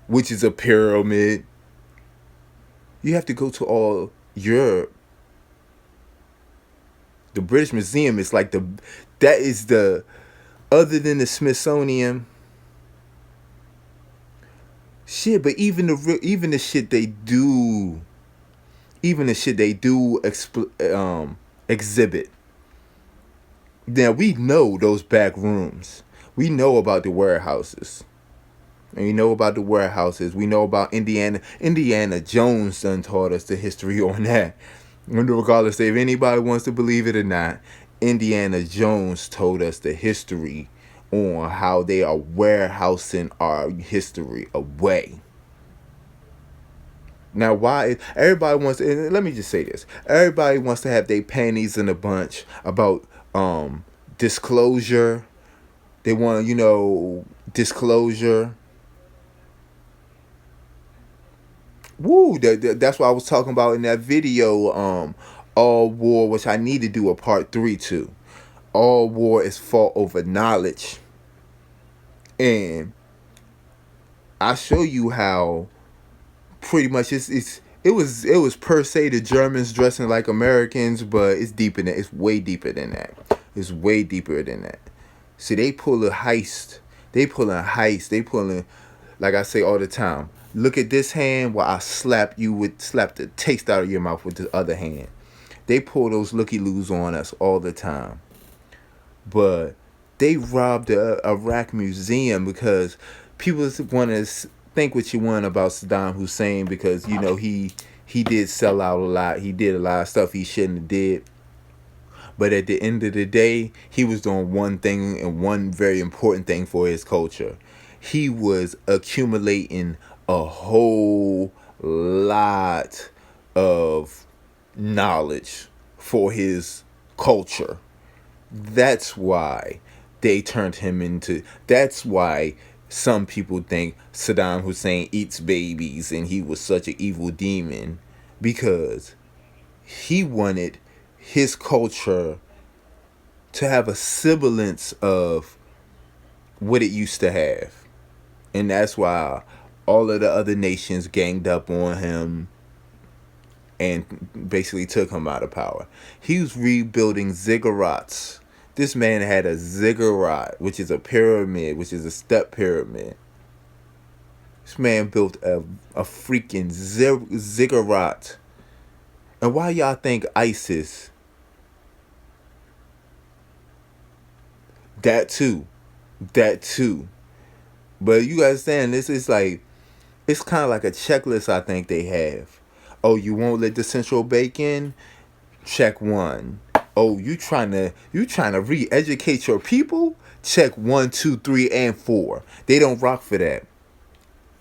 which is a pyramid. You have to go to all Europe. The British Museum is like that is the, other than the Smithsonian, shit. But even the shit they do, exhibit. Now we know those back rooms. We know about the warehouses. And we know about the warehouses. We know about Indiana. Indiana Jones done taught us the history on that. Regardless if anybody wants to believe it or not, Indiana Jones told us the history on how they are warehousing our history away. Now, why everybody wants to, and let me just say this: everybody wants to have their panties in a bunch about disclosure. They want, disclosure. Woo! That's what I was talking about in that video. All war, which I need to do a part 3 to. All war is fought over knowledge, and I show you how pretty much it was per se the Germans dressing like Americans, but it's deeper than, it's way deeper than that. It's way deeper than that. See, they pull a heist. They pull a heist. They pulling, like I say all the time. Look at this hand while I slap the taste out of your mouth with the other hand. They pull those looky-loos on us all the time. But they robbed the Iraq museum because people want to think what you want about Saddam Hussein, because he did sell out a lot. He did a lot of stuff he shouldn't have did. But at the end of the day, he was doing one thing, and one very important thing for his culture. He was accumulating a whole lot of knowledge for his culture. That's why they turned him into. That's why some people think Saddam Hussein eats babies and he was such an evil demon, because he wanted his culture to have a semblance of what it used to have. And that's why all of the other nations ganged up on him and basically took him out of power. He was rebuilding ziggurats. This man had a ziggurat, which is a pyramid, which is a step pyramid. This man built a freaking ziggurat. And why y'all think ISIS? That too. That too. But you guys saying this is like, it's kind of like a checklist I think they have. Oh, you won't let the central bank in? Check one. Oh, you trying to re-educate your people? Check 1, 2, 3, and 4. They don't rock for that.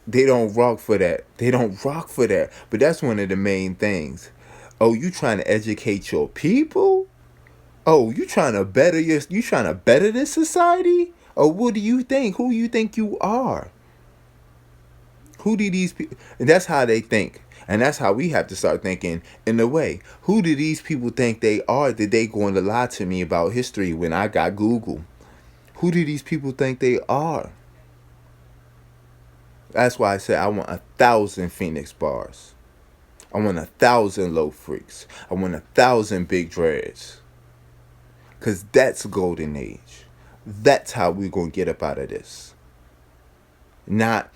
They don't rock for that. They don't rock for that. But that's one of the main things. Oh, you trying to educate your people? Oh, you trying to better this society? Or what do you think? Who you think you are? Who do these people? And that's how they think. And that's how we have to start thinking in a way. Who do these people think they are that they going to lie to me about history when I got Google? Who do these people think they are? That's why I said I want 1,000 Phoenix bars. I want 1,000 low freaks. I want 1,000 big dreads. Cause that's golden age. That's how we're gonna get up out of this. Not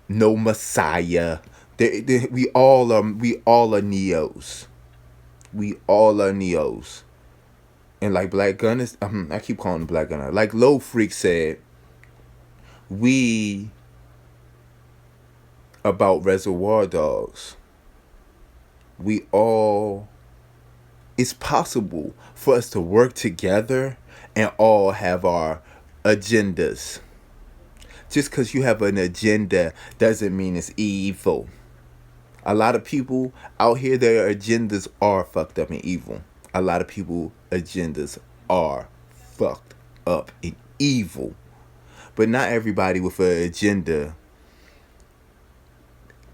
no Messiah. We all are neos. We all are neos. And like Black Gunner, I keep calling him Black Gunner. Like Low Freak said, we about Reservoir Dogs. We all. It's possible for us to work together and all have our agendas. Just because you have an agenda doesn't mean it's evil. A lot of people out here, their agendas are fucked up and evil. A lot of people agendas are fucked up and evil. But not everybody with an agenda.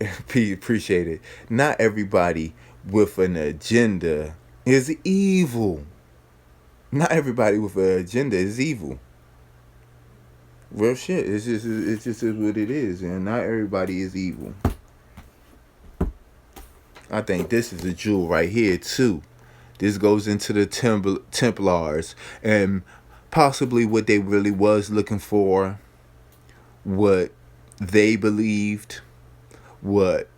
Appreciate it. Not everybody with an agenda is evil. Not everybody with an agenda is evil. Real shit. It's just what it is, and not everybody is evil. I think this is a jewel right here too. This goes into the Templars and possibly what they really was looking for, what they believed, what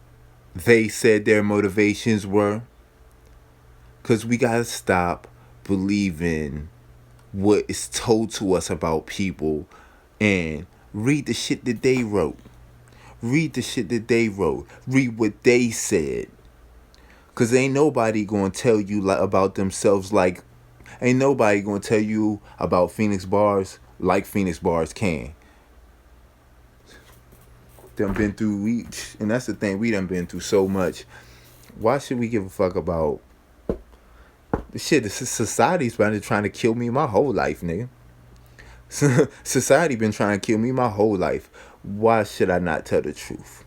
they said their motivations were. Cause we gotta stop believing what is told to us about people and read the shit that they wrote. Read the shit that they wrote. Read what they said. Cause ain't nobody gonna tell you about themselves like, ain't nobody gonna tell you about Phoenix bars like Phoenix bars can. Done been through and that's the thing, we done been through so much. Why should we give a fuck about the shit? The society's been trying to kill me my whole life, nigga. Society been trying to kill me my whole life. Why should I not tell the truth?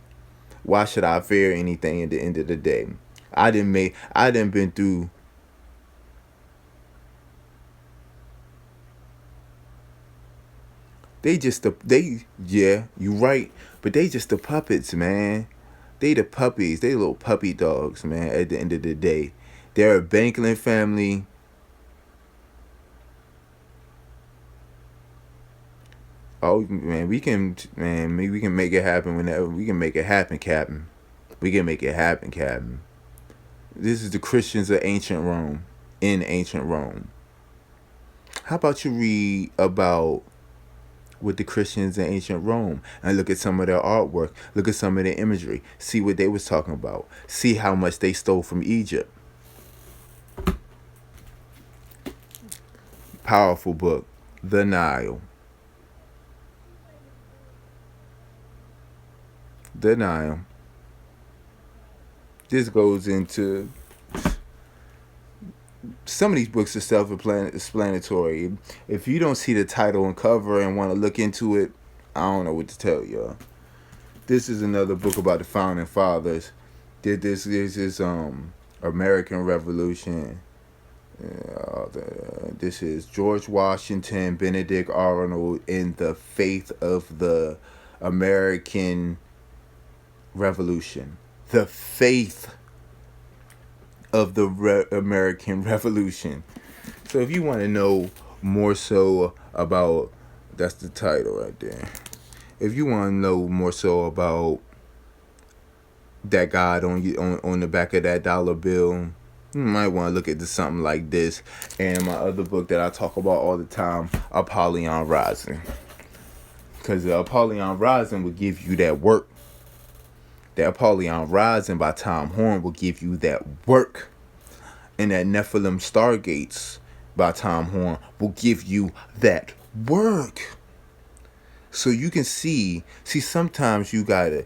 Why should I fear anything at the end of the day? I done been through. Yeah, you right, but they just the puppets, man. They the puppies. They little puppy dogs, man. At the end of the day, they're a Banklin family. Oh man, maybe we can make it happen whenever we can make it happen, Captain. We can make it happen, Captain. This is the Christians of ancient Rome, in ancient Rome. How about you read about with the Christians in ancient Rome and look at some of their artwork, look at some of their imagery, see what they was talking about, see how much they stole from Egypt. Powerful book, The Nile. The Nile. This goes into some of these books are self-explanatory. If you don't see the title and cover and want to look into it, I don't know what to tell y'all. This is another book about the founding fathers. This is American Revolution. This is George Washington, Benedict Arnold, in the faith of the American Revolution, the faith of the American Revolution. So if you want to know more so about, that's the title right there. If you want to know more so about that God on the back of that dollar bill, you might want to look at something like this. And my other book that I talk about all the time, Apollyon Rising. Because the Apollyon Rising will give you that work. The Apollyon Rising by Tom Horn will give you that work. And that Nephilim Stargates by Tom Horn will give you that work. So you can see sometimes you gotta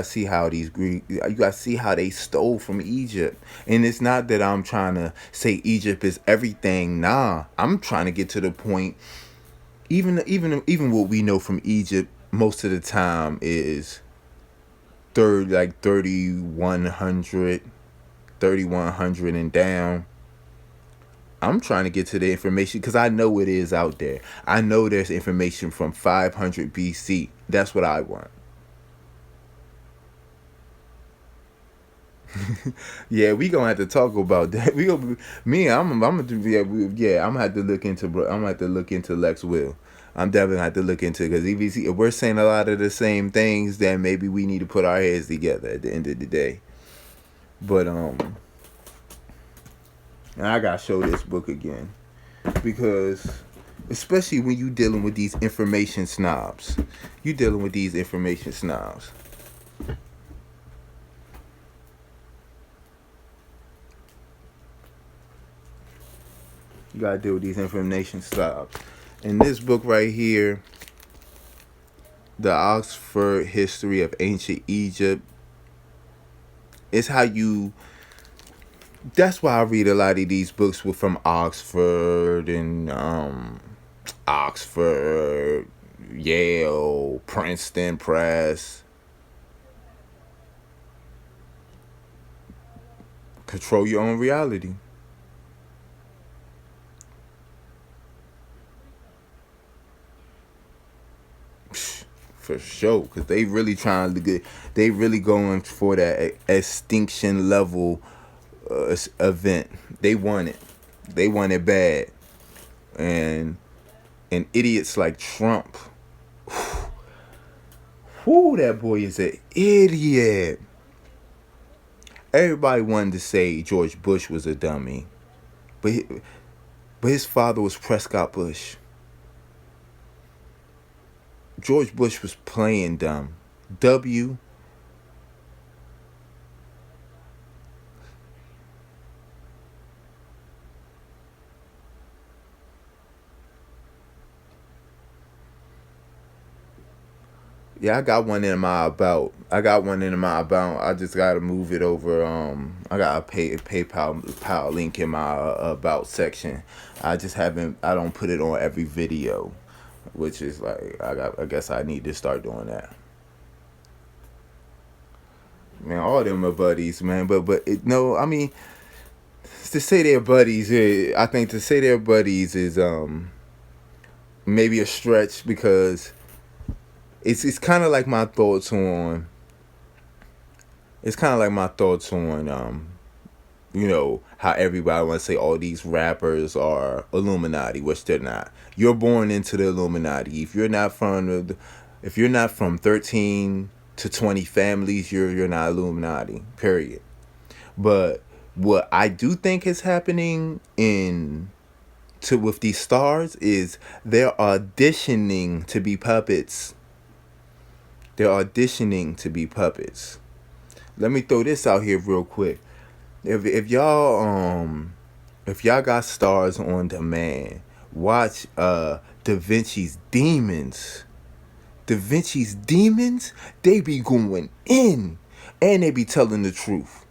see how these Greek, you gotta see how they stole from Egypt. And it's not that I'm trying to say Egypt is everything. Nah, I'm trying to get to the point. Even what we know from Egypt most of the time is 3100 and down. I'm trying to get to the information because I know it is out there. I know there's information from 500 BC. That's what I want. Yeah, we gonna have to talk about that. We gonna I'm gonna I'm gonna have to look into Lex Will. I'm definitely gonna have to look into, because if we're saying a lot of the same things, then maybe we need to put our heads together at the end of the day. But and I gotta show this book again, because especially when you dealing with these information snobs, You gotta deal with these information snobs. In this book right here, The Oxford History of Ancient Egypt, is how you. That's why I read a lot of these books from Oxford and Oxford, Yale, Princeton Press. Control your own reality. For sure, because they really trying to get, they really going for that extinction level event. They want it. They want it bad. And idiots like Trump. Whoo, that boy is an idiot. Everybody wanted to say George Bush was a dummy, but his father was Prescott Bush. George Bush was playing dumb. W. Yeah, I got one in my about. I just gotta move it over. I got a PayPal link in my about section. I just haven't. I don't put it on every video, which is like I guess I need to start doing that. Man, all them are buddies, man. No, I mean, to say they're buddies, I think to say they're buddies is maybe a stretch, because it's kind of like my thoughts on. It's kind of like my thoughts on how everybody wants to say all these rappers are Illuminati, which they're not. You're born into the Illuminati. If you're not from 13 to 20 families, you're not Illuminati. Period. But what I do think is happening with these stars is they're auditioning to be puppets. They're auditioning to be puppets. Let me throw this out here real quick. If y'all got stars on demand, watch Da Vinci's Demons. Da Vinci's Demons, they be going in, and they be telling the truth.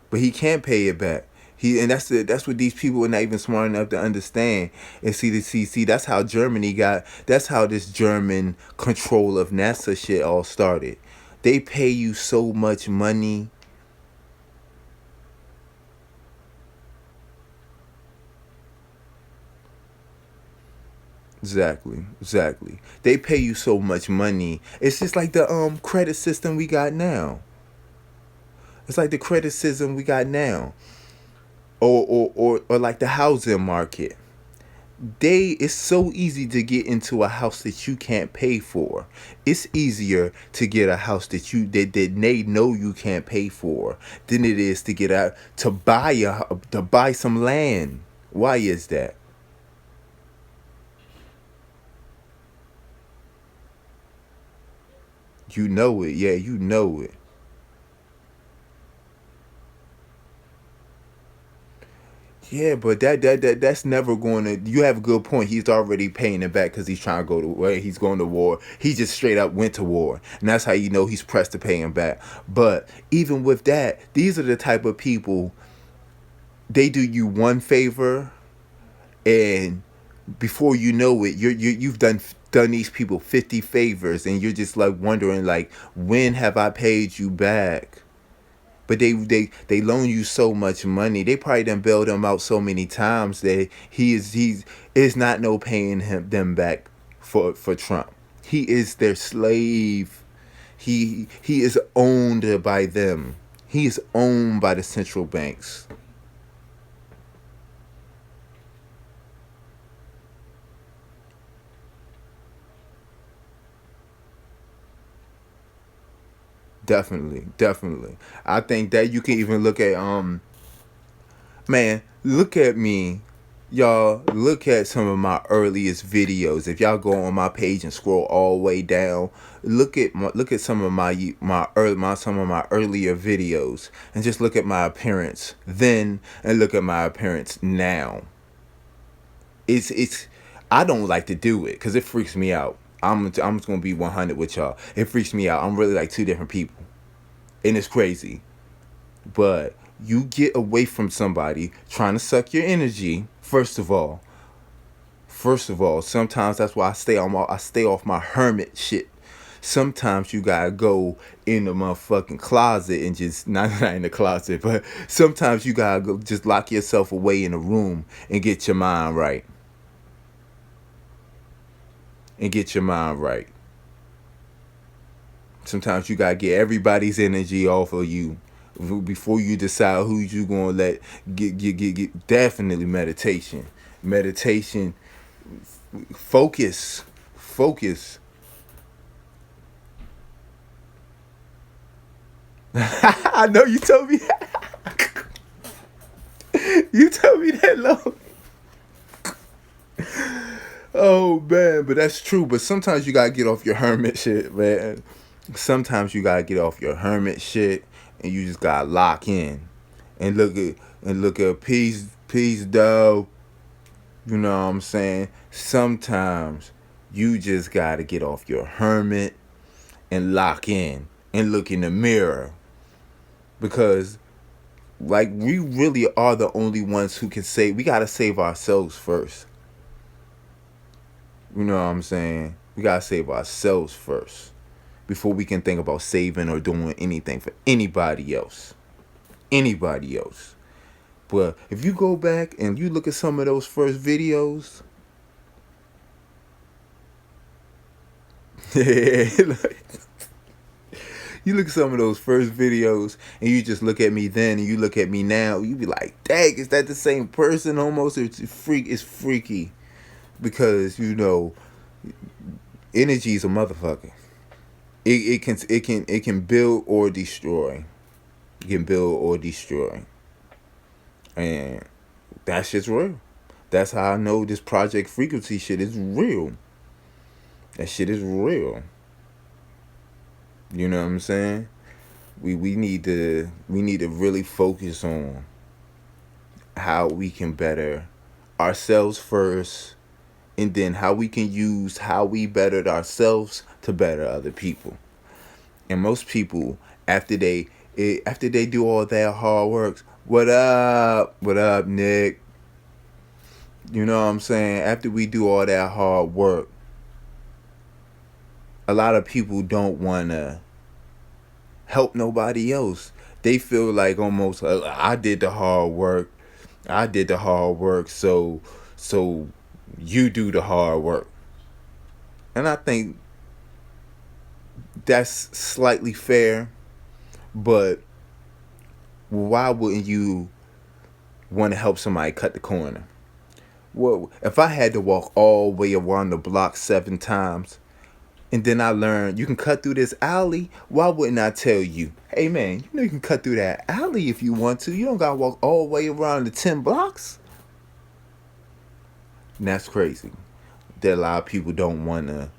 But he can't pay it back. That's what these people are not even smart enough to understand. And see that's how this German control of NASA shit all started. They pay you so much money. Exactly, exactly. They pay you so much money. It's just like the credit system we got now. It's like the credit system we got now, or like the housing market. It's so easy to get into a house that you can't pay for. It's easier to get a house that they know you can't pay for than it is to get out to buy some land. Why is that? You know it, yeah, you know it. Yeah, but that's never going to. You have a good point. He's already paying it back because he's trying to go to war. He's going to war. He just straight up went to war, and that's how you know he's pressed to pay him back. But even with that, these are the type of people. They do you one favor, and before you know it, you've done these people 50 favors, and you're just like wondering like, when have I paid you back? But they loan you so much money. They probably done bailed him out so many times that he's is not no paying them back for Trump. He is their slave. He is owned by them. He is owned by the central banks. Definitely, definitely. I think that you can even look at man, look at me. Y'all look at some of my earliest videos. If y'all go on my page and scroll all the way down, look at some of some of my earlier videos and just look at my appearance then and look at my appearance now. It's I don't like to do it cuz it freaks me out. I'm just going to be 100 with y'all. It freaks me out. I'm really like two different people. And it's crazy. But you get away from somebody trying to suck your energy. First of all, sometimes that's why I stay off my hermit shit. Sometimes you gotta go in the motherfucking closet and just not in the closet, but sometimes you gotta go just lock yourself away in a room and get your mind right. And get your mind right. Sometimes you gotta get everybody's energy off of you before you decide who you gonna let get. Definitely meditation, meditation, focus. I know you told me that. You told me that, Lo. Oh man, but that's true. But sometimes you gotta get off your hermit shit, man. Sometimes you gotta get off your hermit shit, and you just gotta lock in and look at peace, though. You know what I'm saying? Sometimes you just gotta get off your hermit and lock in and look in the mirror because like we really are the only ones who can say we gotta save ourselves first. You know what I'm saying? We gotta save ourselves first before we can think about saving or doing anything for anybody else. Anybody else. But if you go back and you look at some of those first videos, you look at some of those first videos and you just look at me then and you look at me now, you be like, dang, is that the same person almost? It's freaky because energy is a motherfucker. It can build or destroy. It can build or destroy. And that shit's real. That's how I know this project frequency shit is real. That shit is real. You know what I'm saying? We need to really focus on how we can better ourselves first, and then how we can use how we bettered ourselves to better other people. And most people, after they do all that hard work, what up, Nick? You know what I'm saying? After we do all that hard work, a lot of people don't wanna help nobody else. They feel like almost I did the hard work. I did the hard work, so you do the hard work. And I think that's slightly fair, but why wouldn't you want to help somebody cut the corner? Well, if I had to walk all the way around the block 7 times, and then I learned you can cut through this alley, why wouldn't I tell you, hey man, you know you can cut through that alley if you want to. You don't gotta walk all the way around the 10 blocks. And that's crazy. That a lot of people don't wanna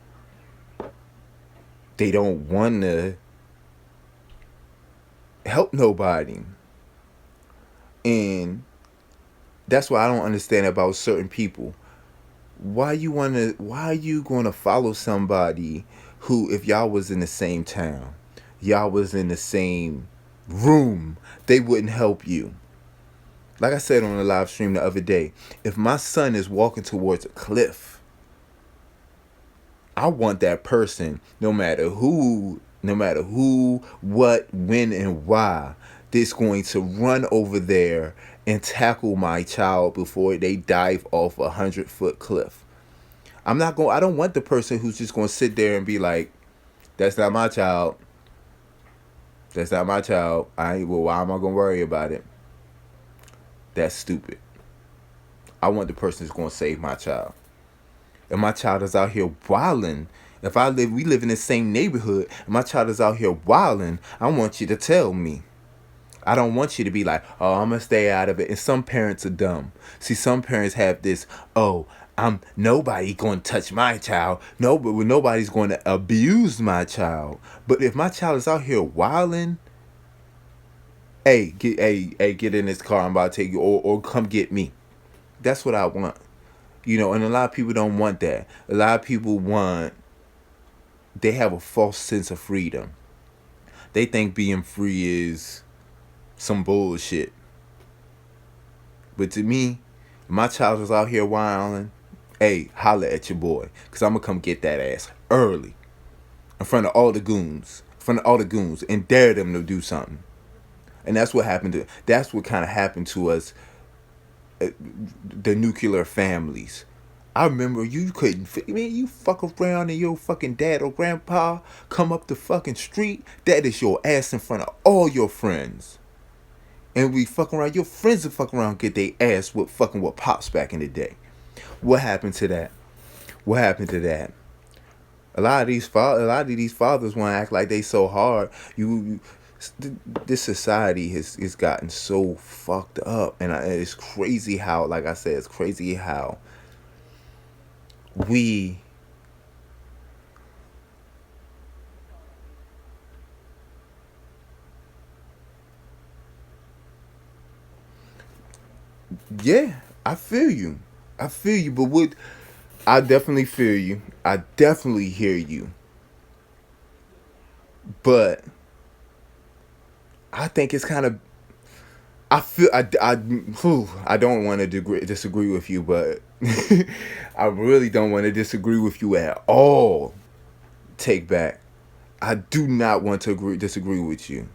help nobody. And that's why I don't understand about certain people. Why are you gonna follow somebody who, if y'all was in the same town, y'all was in the same room, they wouldn't help you? Like I said on the live stream the other day, if my son is walking towards a cliff, I want that person, no matter who, what, when, and why, that's going to run over there and tackle my child before they dive off 100-foot cliff. I don't want the person who's just going to sit there and be like, that's not my child. That's not my child. Well, why am I going to worry about it? That's stupid. I want the person who's going to save my child. If my child is out here wilding, we live in the same neighborhood, and my child is out here wilding, I want you to tell me. I don't want you to be like, oh, I'm gonna stay out of it. And some parents are dumb. See, some parents have this, oh, I'm nobody going to touch my child. Nobody's going to abuse my child. But if my child is out here wilding, get in this car. I'm about to take you, or come get me. That's what I want. And a lot of people don't want that. A lot of people they have a false sense of freedom. They think being free is some bullshit. But to me, my child was out here wilding, hey, holla at your boy. Because I'm going to come get that ass early. In front of all the goons. And dare them to do something. And that's what kind of happened to us, the nuclear families. I remember you fuck around and your fucking dad or grandpa come up the fucking street, that is your ass in front of all your friends. And we fuck around, your friends will fuck around and get their ass with fucking with pops back in the day. What happened to that? A lot of these fathers want to act like they so hard. This society has gotten so fucked up, and it's crazy how, like I said, it's crazy how we yeah, I feel you, but I definitely feel you. I definitely hear you. But I think it's kind of, I don't want to disagree with you, but I really don't want to disagree with you at all. Take back. I do not want to disagree with you.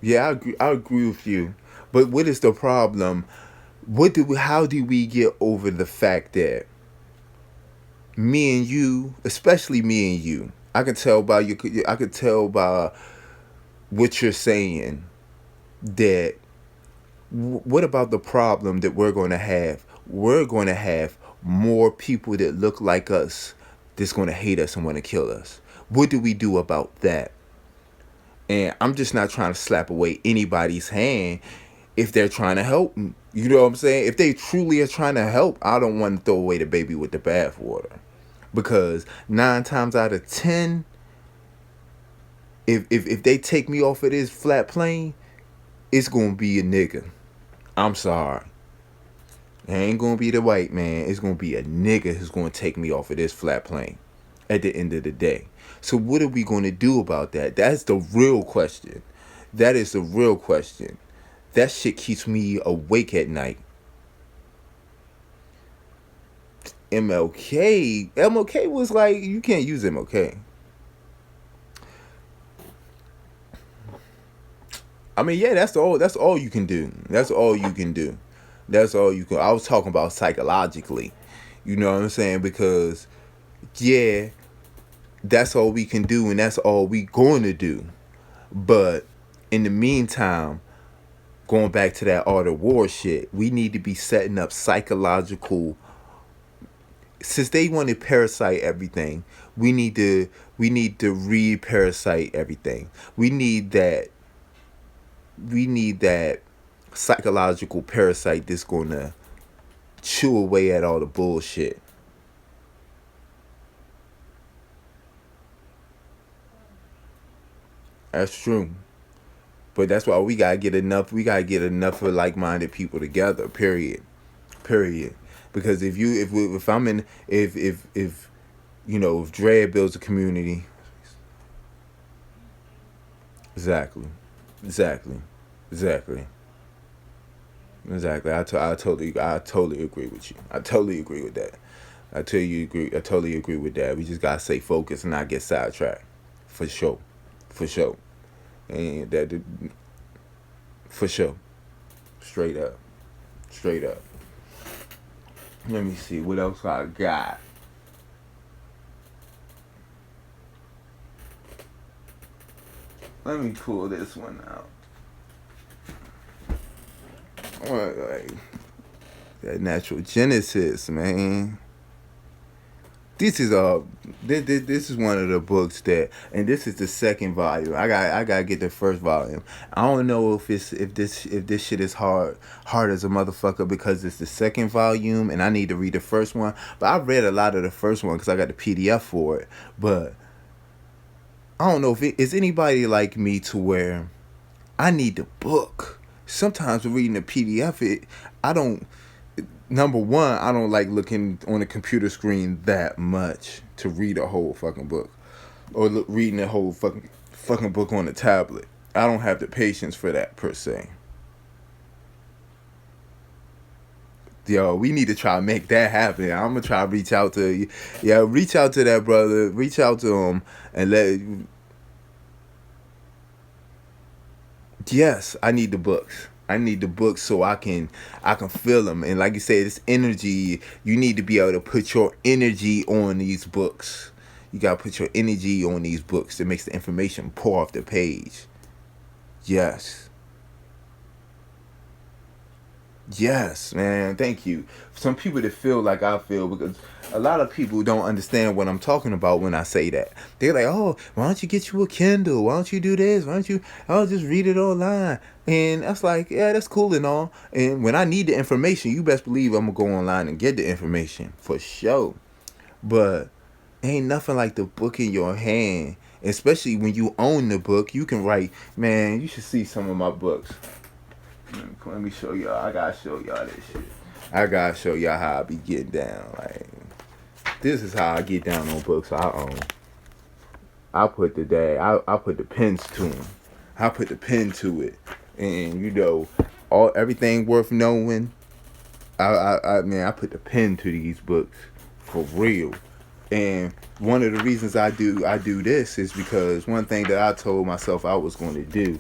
Yeah, I agree with you. But what is the problem? How do we get over the fact that me and you, especially me and you, I could tell by what you're saying that what about the problem that we're going to have? We're going to have more people that look like us that's going to hate us and want to kill us. What do we do about that? And I'm just not trying to slap away anybody's hand if they're trying to help. You know what I'm saying? If they truly are trying to help, I don't want to throw away the baby with the bathwater. Because 9 times out of 10, if they take me off of this flat plane, it's gonna be a nigga. I'm sorry. It ain't gonna be the white man. It's gonna be a nigga who's gonna take me off of this flat plane at the end of the day. So what are we gonna do about that? That's the real question. That is the real question. That shit keeps me awake at night. MLK was like, you can't use MLK. I mean, yeah, that's all you can do. That's all you can do. That's all you can. I was talking about psychologically. You know what I'm saying? Because yeah, that's all we can do, and that's all we going to do. But in the meantime, going back to that art of war shit, we need to be setting up psychological. Since they want to parasite everything, we need to re-parasite everything. We need that. We need that psychological parasite that's gonna chew away at all the bullshit. That's true. But that's why we gotta get enough. We gotta get enough of like-minded people together. Period. Period. Because if I'm in if if Dre builds a community, exactly, exactly, exactly, exactly. I totally agree with you. I totally agree with that. I totally agree with that. We just gotta stay focused and not get sidetracked, for sure, for sure, and for sure, straight up, straight up. Let me see what else I got. Let me pull this one out. Like, that natural genesis, man. This is this is one of the books that, and this is the second volume. I gotta get the first volume. I don't know if this shit is hard as a motherfucker because it's the second volume and I need to read the first one. But I read a lot of the first one because I got the PDF for it. But I don't know if it is anybody like me to where I need the book. Sometimes reading the PDF, I don't. Number one, I don't like looking on a computer screen that much to read a whole fucking book, or reading a whole fucking book on a tablet. I don't have the patience for that per se. Yo, we need to try to make that happen. I'm gonna try to reach out to, yeah, reach out to that brother, reach out to him, and let. Yes, I need the books. I need the books so I can feel them. And like you said, it's energy. You need to be able to put your energy on these books. You gotta put your energy on these books. It makes the information pour off the page. Yes. Yes, man. Thank you. Some people that feel like I feel, because a lot of people don't understand what I'm talking about when I say that. They're like, "Oh, why don't you get you a Kindle? Why don't you do this? Why don't you? I'll just read it online." And that's like, yeah, that's cool and all. And when I need the information, you best believe I'm gonna go online and get the information for sure. But ain't nothing like the book in your hand. Especially when you own the book, you can write. Man, you should see some of my books. Let me show y'all. I gotta show y'all this shit. I gotta show y'all how I be getting down. Like, this is how I get down on books I own. I put the day. I put the pens to them. I put the pen to it, and all everything worth knowing. I put the pen to these books for real. And one of the reasons I do this is because one thing that I told myself I was going to do,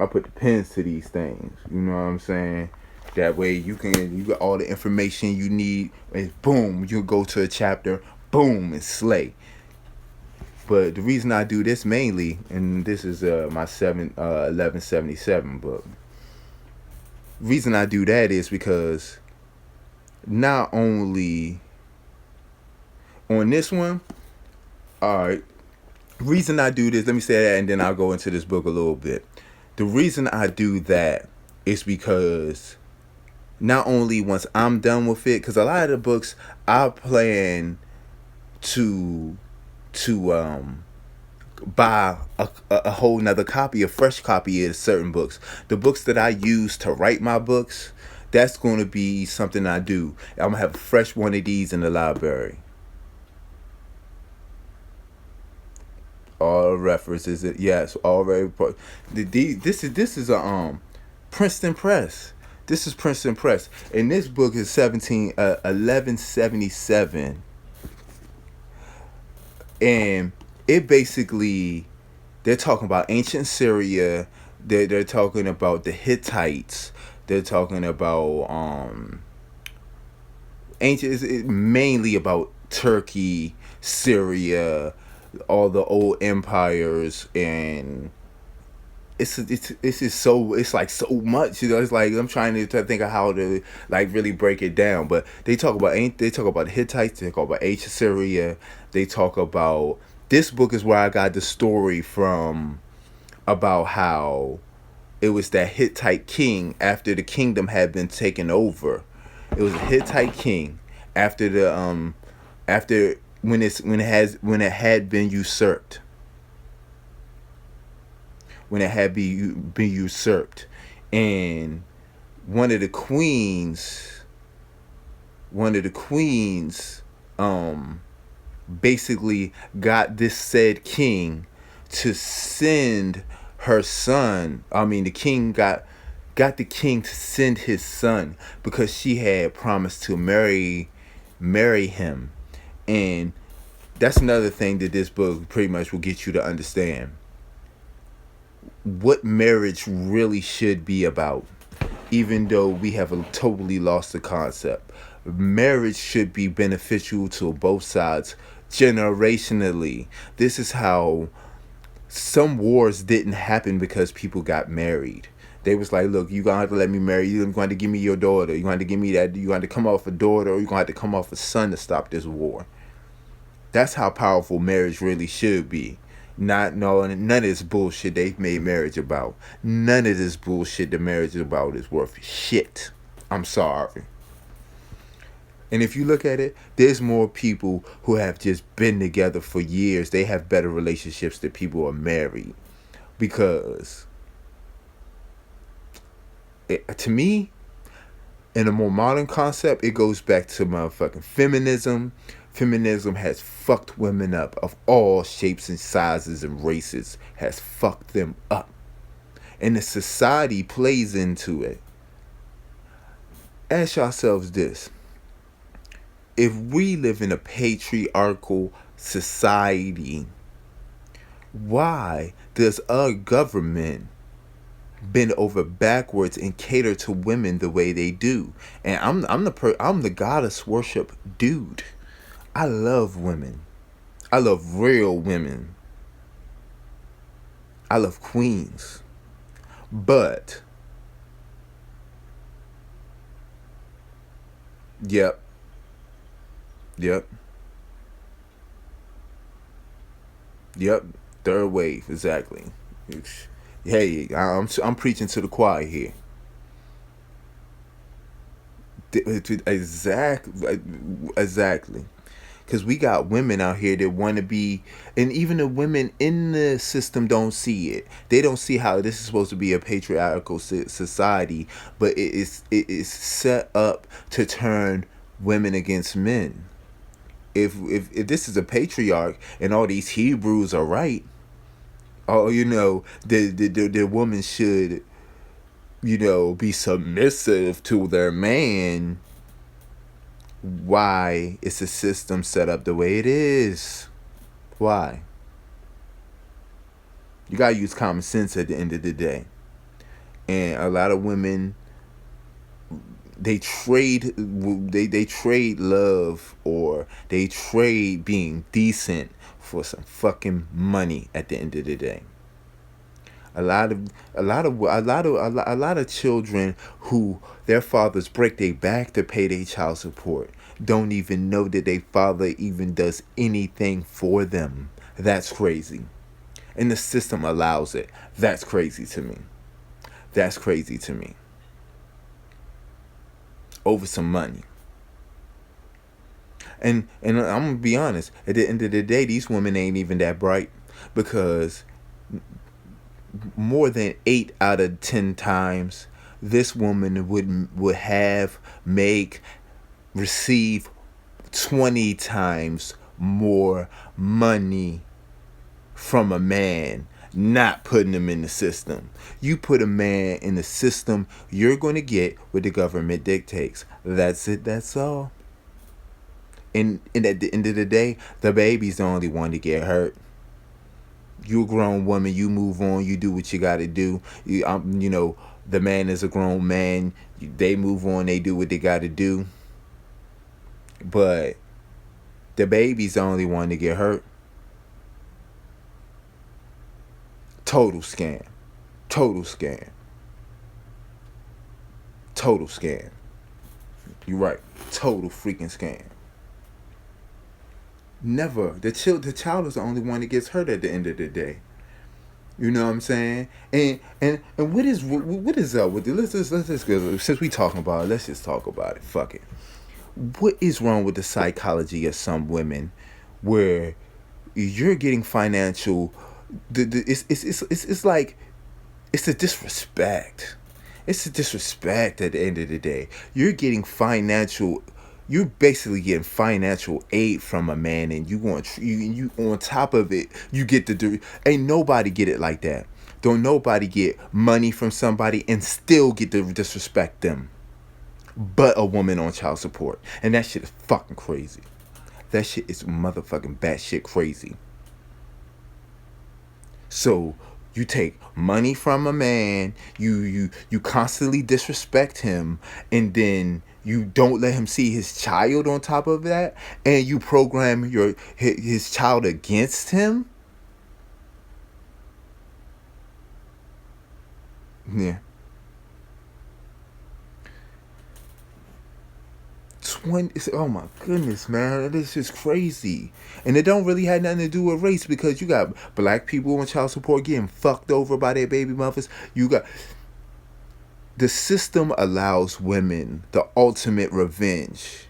I put the pins to these things. You know what I'm saying? That way you got all the information you need, and boom, you go to a chapter, boom, and slay. But the reason I do this mainly, and this is my 1177 book. Reason I do that is because not only on this one, all right. Reason I do this, let me say that, and then I'll go into this book a little bit. The reason I do that is because not only once I'm done with it, because a lot of the books I plan to buy a whole nother copy, a fresh copy of certain books. The books that I use to write my books, that's going to be something I do. I'm gonna have a fresh one of these in the library. All references, yes, already. This is a Princeton Press. This is Princeton Press, and this book is 1177, and it basically, they're talking about ancient Syria. they're talking about the Hittites. They're talking about ancient. It's mainly about Turkey, Syria, all the old empires, and it's just so, it's like so much, it's like I'm trying to think of how to like really break it down. But they talk about the Hittites, they talk about ancient Syria, they talk about, this book is where I got the story from about how it was that Hittite king after the kingdom had been taken over. It was a Hittite king after the after when it had been usurped, been usurped, and one of the queens, one of the queens, basically got this said king to send her son. I mean, the king got the king to send his son because she had promised to marry him. And that's another thing that this book pretty much will get you to understand what marriage really should be about. Even though we have totally lost the concept, marriage should be beneficial to both sides generationally. This is how some wars didn't happen because people got married. They was like, look, you gonna have to let me marry you. You're going to give me your daughter. You're going to give me that. You're going to come off a daughter, or you're going to have to come off a son to stop this war. That's how powerful marriage really should be. Not knowing none of this bullshit they've made marriage about. None of this bullshit the marriage is about is worth shit. I'm sorry. And if you look at it, there's more people who have just been together for years. They have better relationships than people who are married. Because, to me, in a more modern concept, it goes back to motherfucking feminism. Feminism has fucked women up of all shapes and sizes and races. Has fucked them up. And the society plays into it. Ask yourselves this. If we live in a patriarchal society, why does our government bend over backwards and cater to women the way they do? And I'm the goddess worship dude. I love women. I love real women. I love queens. But yep. Yep. Yep. Third wave, exactly. Hey, I'm preaching to the choir here. Exactly. Exactly. Because we got women out here that want to be, and even the women in the system don't see it. They don't see how this is supposed to be a patriarchal society, but it is set up to turn women against men. If this is a patriarch and all these Hebrews are right, oh, the woman should, be submissive to their man. Why is the system set up the way it is? Why? You gotta use common sense at the end of the day. And a lot of women, they trade love, or they trade being decent for some fucking money at the end of the day. A lot of children who their fathers break their back to pay their child support don't even know that their father even does anything for them. That's crazy. And the system allows it. That's crazy to me. That's crazy to me. Over some money. And I'm gonna be honest, at the end of the day, these women ain't even that bright, because more than 8 out of 10 times, this woman would have, make, receive 20 times more money from a man not putting him in the system. You put a man in the system, you're going to get what the government dictates. That's it. That's all. And at the end of the day, the baby's the only one to get hurt. You a grown woman. You move on. You do what you got to do. The man is a grown man. They move on. They do what they got to do. But the baby's the only one to get hurt. Total scam. Total scam. Total scam. You're right. Total freaking scam. Never. The child is the only one that gets hurt at the end of the day. You know what I'm saying? And what is up with it? Let's go. Since we talking about it, let's just talk about it. Fuck it. What is wrong with the psychology of some women, where you're getting financial? It's like it's a disrespect. It's a disrespect at the end of the day. You're basically getting financial aid from a man, and you on top of it, you get ain't nobody get it like that. Don't nobody get money from somebody and still get to disrespect them, but a woman on child support. And that shit is fucking crazy. That shit is motherfucking batshit crazy. So you take money from a man, you constantly disrespect him, and then you don't let him see his child on top of that, and you program his child against him. Yeah. 20. Oh my goodness, man, this is crazy. And it don't really have nothing to do with race, because you got black people on child support getting fucked over by their baby mothers. You got the system allows women the ultimate revenge,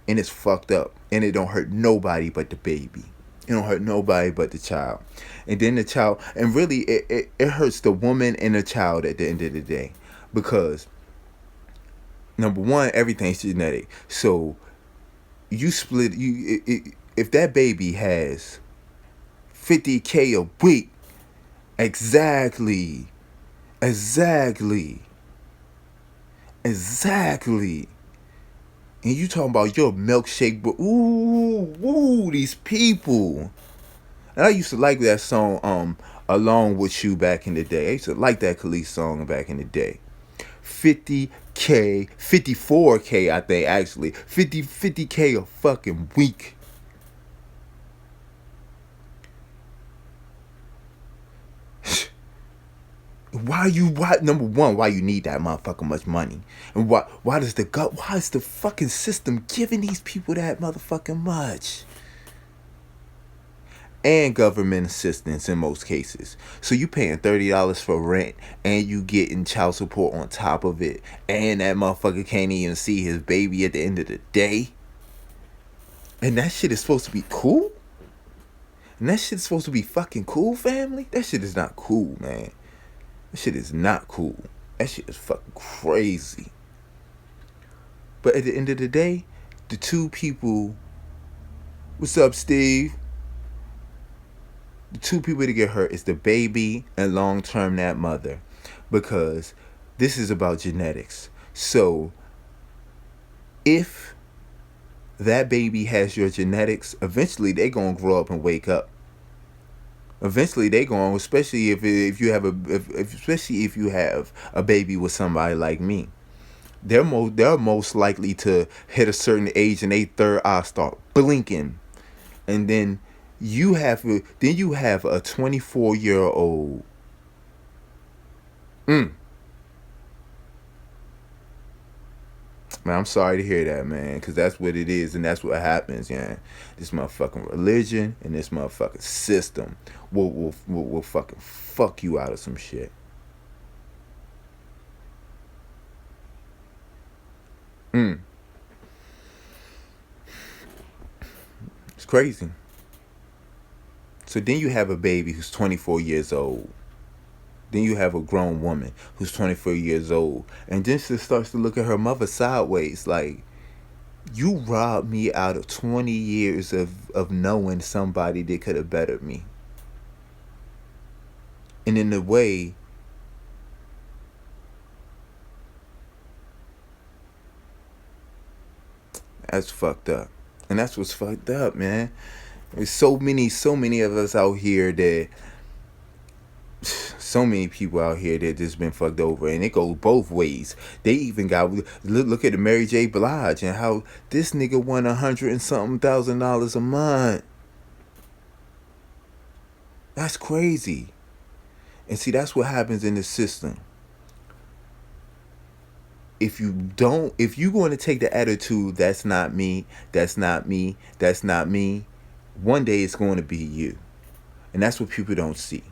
and it's fucked up, and it don't hurt nobody but the baby. It don't hurt nobody but the child. And then the child, and really it hurts the woman and the child at the end of the day, because number one, everything's genetic. So you split if that baby has 50K a week, exactly, exactly, exactly. And you talking about your milkshake, but these people. And I used to like that song, Along With You, back in the day. I used to like that Khalees song back in the day. 50K, 54K, I think, actually. 50K a fucking week. Why number one, why you need that motherfucking much money? And why is the fucking system giving these people that motherfucking much? And government assistance in most cases. So you paying $30 for rent, and you getting child support on top of it, and that motherfucker can't even see his baby at the end of the day. And that shit is supposed to be cool? And that shit is supposed to be fucking cool, family? That shit is not cool, man. That shit is not cool. That shit is fucking crazy. But at the end of the day, the two people, what's up, Steve? The two people that get hurt is the baby, and long term that mother, because this is about genetics. So if that baby has your genetics, eventually they gonna grow up and wake up. Eventually they gonna, especially if you have especially if you have a baby with somebody like me, they're most likely to hit a certain age and they third eye start blinking, and then you have a 24-year-old. Man, I'm sorry to hear that, man, because that's what it is, and that's what happens, yeah. This motherfucking religion and this motherfucking system will fucking fuck you out of some shit. It's crazy. So then you have a baby who's 24 years old. Then you have a grown woman who's 24 years old. And then she starts to look at her mother sideways like, you robbed me out of 20 years of knowing somebody that could have bettered me. And in a way, that's fucked up. And that's what's fucked up, man. There's so many of us out here that so many people out here that just been fucked over, and it goes both ways. They even got look at the Mary J. Blige and how this nigga won $100 and something thousand a month. That's crazy. And see, that's what happens in the system. If you're going to take the attitude, that's not me, that's not me, that's not me, one day it's going to be you. And that's what people don't see.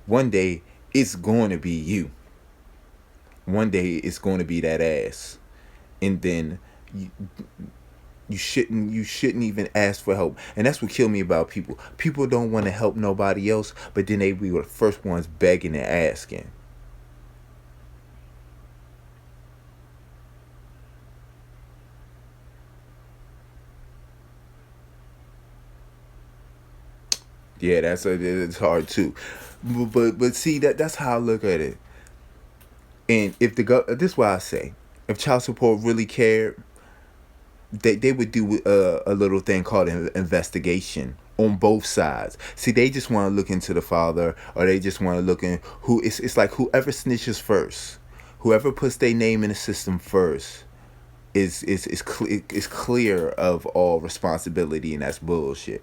One day it's going to be you. One day it's going to be that ass. And then you, you shouldn't even ask for help. And that's what killed me about people. People don't want to help nobody else, but then they were the first ones begging and asking. Yeah, it's hard too. But see, that's how I look at it. And if this is why I say, if child support really cared, they would do a little thing called an investigation on both sides. See, they just want to look into the father, or they just want to look in who. It's like whoever snitches first, whoever puts their name in the system first, is clear of all responsibility, and that's bullshit.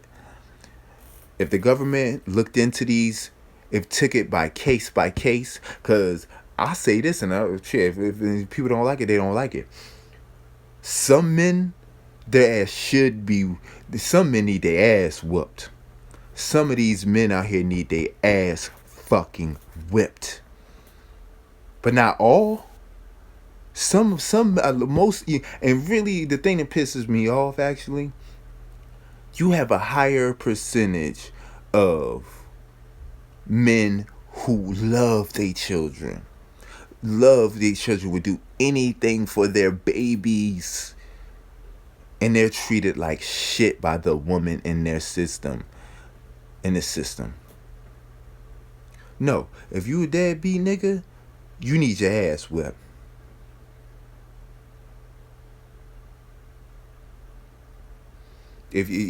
If the government looked into these, if took it by case, because I say this and shit, if people don't like it, they don't like it. Some men, their ass should be. Some men need their ass whooped. Some of these men out here need their ass fucking whipped. But not all. Some, most, and really the thing that pisses me off actually, you have a higher percentage of men who love their children. Love their children, would do anything for their babies. And they're treated like shit by the woman in their system. In the system. No, if you a deadbeat nigga, you need your ass whipped. If you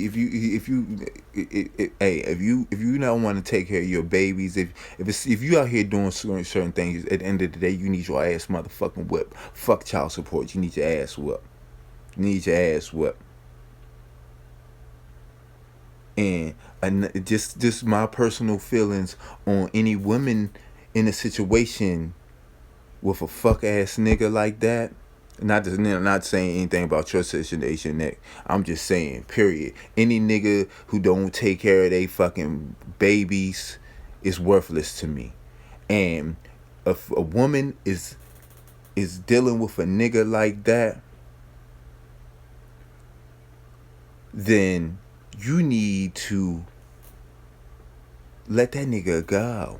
don't want to take care of your babies, if you out here doing certain things, at the end of the day you need your ass motherfucking whipped. Fuck child support, you need your ass whipped. You need your ass whipped. And just my personal feelings on any women in a situation with a fuck ass nigga like that. Not saying anything about your situation, Nick. I'm just saying, period. Any nigga who don't take care of they fucking babies is worthless to me. And if a woman is dealing with a nigga like that, then you need to let that nigga go.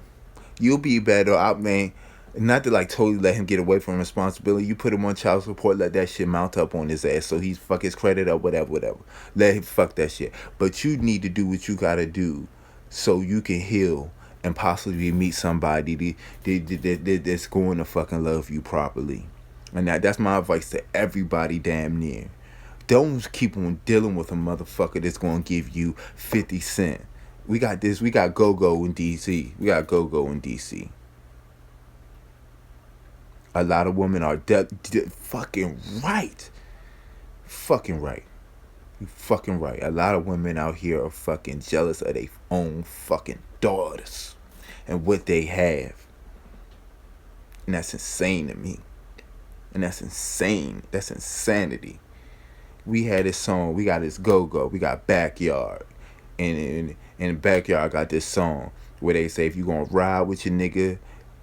You'll be better out, man. Not to like totally let him get away from responsibility. You put him on child support, let that shit mount up on his ass so he's fuck his credit up, whatever. Let him fuck that shit. But you need to do what you gotta do so you can heal and possibly meet somebody that's going to fucking love you properly. And that's my advice to everybody damn near. Don't keep on dealing with a motherfucker that's gonna give you 50 cents. We got this. We got Go-Go in DC. We got Go-Go in DC. A lot of women are fucking right. Fucking right. You fucking right. A lot of women out here are fucking jealous of their own fucking daughters and what they have. And that's insane to me. And that's insane. That's insanity. We had this song. We got this Go-Go. We got Backyard. And in the Backyard, I got this song where they say, if you gonna ride with your nigga,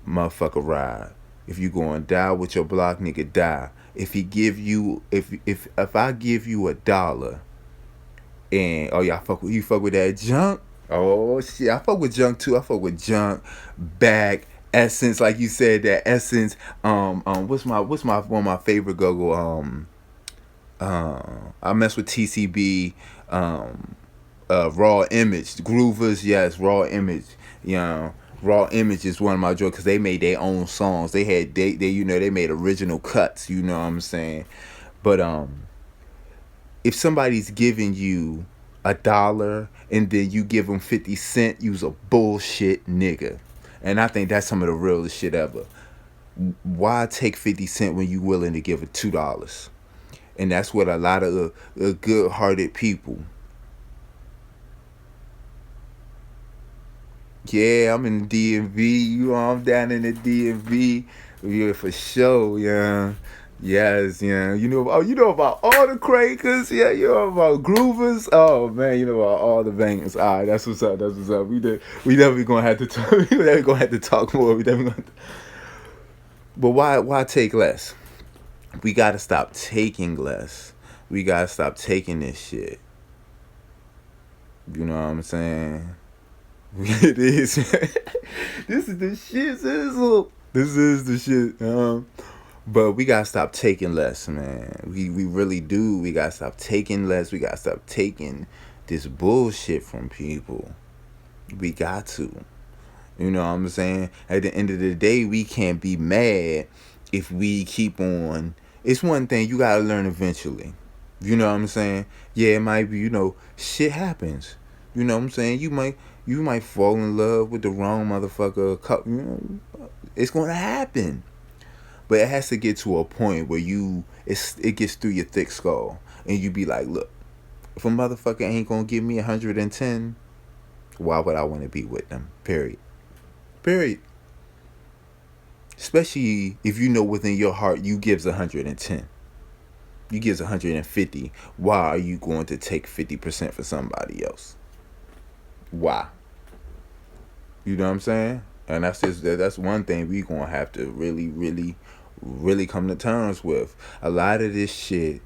motherfucker ride. If you gonna die with your block, nigga, die. If he give you, if I give you $1, and oh yeah, you fuck with that junk. Oh shit, I fuck with junk too. I fuck with junk, back, essence, like you said, that essence. What's my one of my favorite Go-Go? I mess with TCB. Raw Image, Groovers, yes, Raw Image. You know, Raw Image is one of my joys because they made their own songs. They had they they made original cuts. You know what I'm saying? But if somebody's giving you $1 and then you give them 50 cents, you's a bullshit nigga. And I think that's some of the realest shit ever. Why take 50 cents when you willing to give it $2? And that's what a lot of good-hearted people. Yeah, I'm in the DMV. You know, I'm down in the DMV. Yeah, for sure. Yeah. Yes, yeah. You know about all the crackers. Yeah, you know about groovers. Oh man, you know about all the bangers. All right, that's what's up. That's what's up. We definitely gonna have to talk. We definitely gonna have to talk more. We definitely gonna. But why take less? We gotta stop taking less. We gotta stop taking this shit. You know what I'm saying? It is. This is the shit, sizzle. This is the shit. But we gotta stop taking less, man. We really do. We gotta stop taking less. We gotta stop taking this bullshit from people. We got to. You know what I'm saying? At the end of the day, we can't be mad if we keep on. It's one thing you gotta learn eventually. You know what I'm saying? Yeah, it might be, shit happens. You know what I'm saying? You might fall in love with the wrong motherfucker. It's gonna happen. But it has to get to a point where it gets through your thick skull. And you be like, look, if a motherfucker ain't gonna give me 110, why would I want to be with them? Period. Period. Especially if you know within your heart you gives 110. You gives 150. Why are you going to take 50% for somebody else? Why? You know what I'm saying? And that's one thing we gonna have to really, really, really come to terms with. A lot of this shit.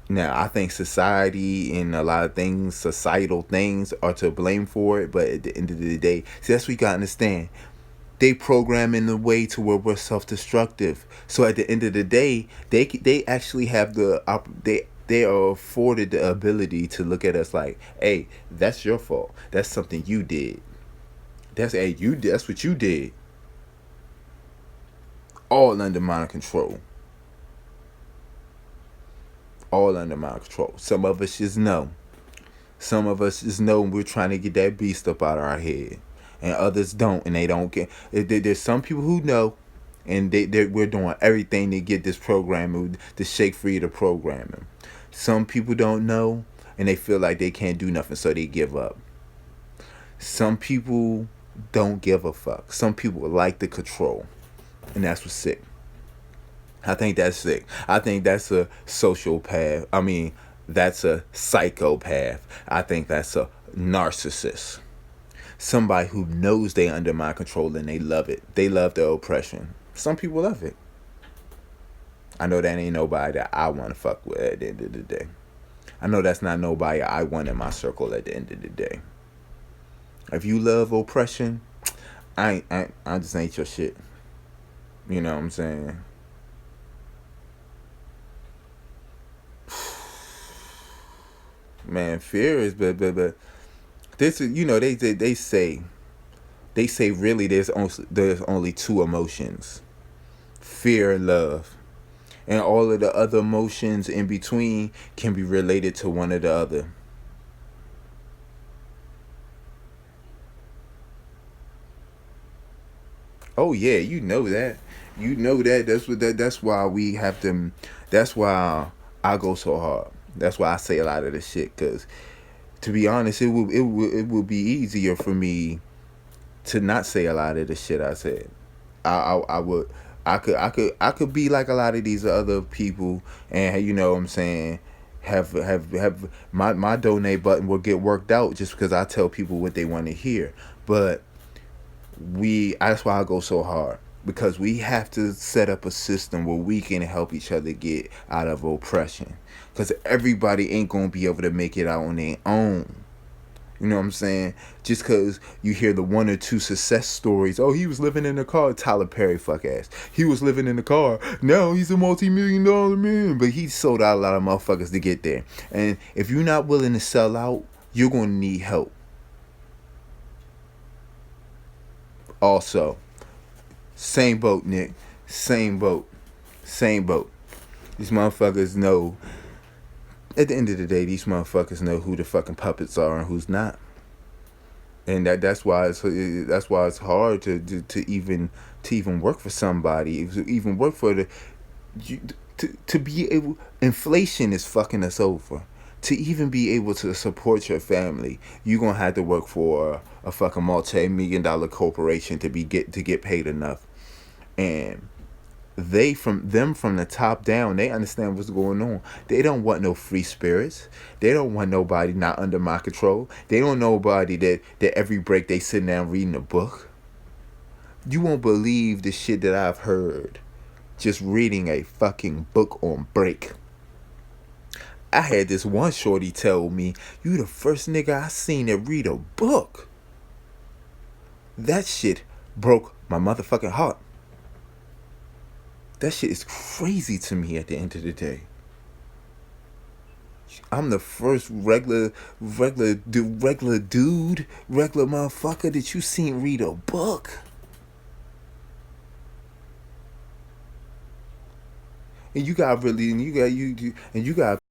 Now, I think society and a lot of things, societal things, are to blame for it. But at the end of the day, see, that's what you gotta understand. They program in a way to where we're self-destructive. So at the end of the day, they actually have they are afforded the ability to look at us like, hey, that's your fault. That's something you did. That's what you did. All under my control. All under my control. Some of us just know. Some of us just know we're trying to get that beast up out of our head. And others don't, and they don't get. There's some people who know, and we're doing everything to get this program to shake free of the programming. Some people don't know, and they feel like they can't do nothing, so they give up. Some people don't give a fuck. Some people like the control, and that's what's sick. I think that's sick. I think that's a sociopath. I mean, that's a psychopath. I think that's a narcissist. Somebody who knows they under my control and they love it. They love the oppression. Some people love it. I know that ain't nobody that I want to fuck with at the end of the day. I know that's not nobody I want in my circle at the end of the day. If you love oppression, I just ain't your shit. You know what I'm saying? Man, fear is but this is, they say really there's only two emotions: fear and love, and all of the other emotions in between can be related to one or the other. Oh yeah, you know that. You know that. That's why we have to. That's why I go so hard. That's why I say a lot of this shit. Cause to be honest, it would be easier for me to not say a lot of the shit I said. I would. I could be like a lot of these other people, and you know what I'm saying. Have my donate button will get worked out just because I tell people what they want to hear. But that's why I go so hard, because we have to set up a system where we can help each other get out of oppression, because everybody ain't gonna be able to make it out on their own. You know what I'm saying? Just because you hear the one or two success stories. Oh, he was living in a car. Tyler Perry, fuck ass. He was living in a car. Now he's a multi-million-dollar man. But he sold out a lot of motherfuckers to get there. And if you're not willing to sell out, you're going to need help. Also, same boat, Nick. Same boat. Same boat. These motherfuckers know At the end of the day, these motherfuckers know who the fucking puppets are and who's not. And that's why it's hard to even work for somebody, to even work for the you, to be able. Inflation is fucking us over. To even be able to support your family, you're gonna have to work for a fucking multi-million-dollar corporation to get paid enough. And from the top down, they understand what's going on. They don't want no free spirits. They don't want nobody not under my control. They don't know nobody that every break they sit down reading a book. You won't believe the shit that I've heard just reading a fucking book on break. I had this one shorty tell me, "You the first nigga I seen that read a book." That shit broke my motherfucking heart. That shit is crazy to me at the end of the day. I'm the first regular dude, regular motherfucker that you seen read a book. And you got really, and you got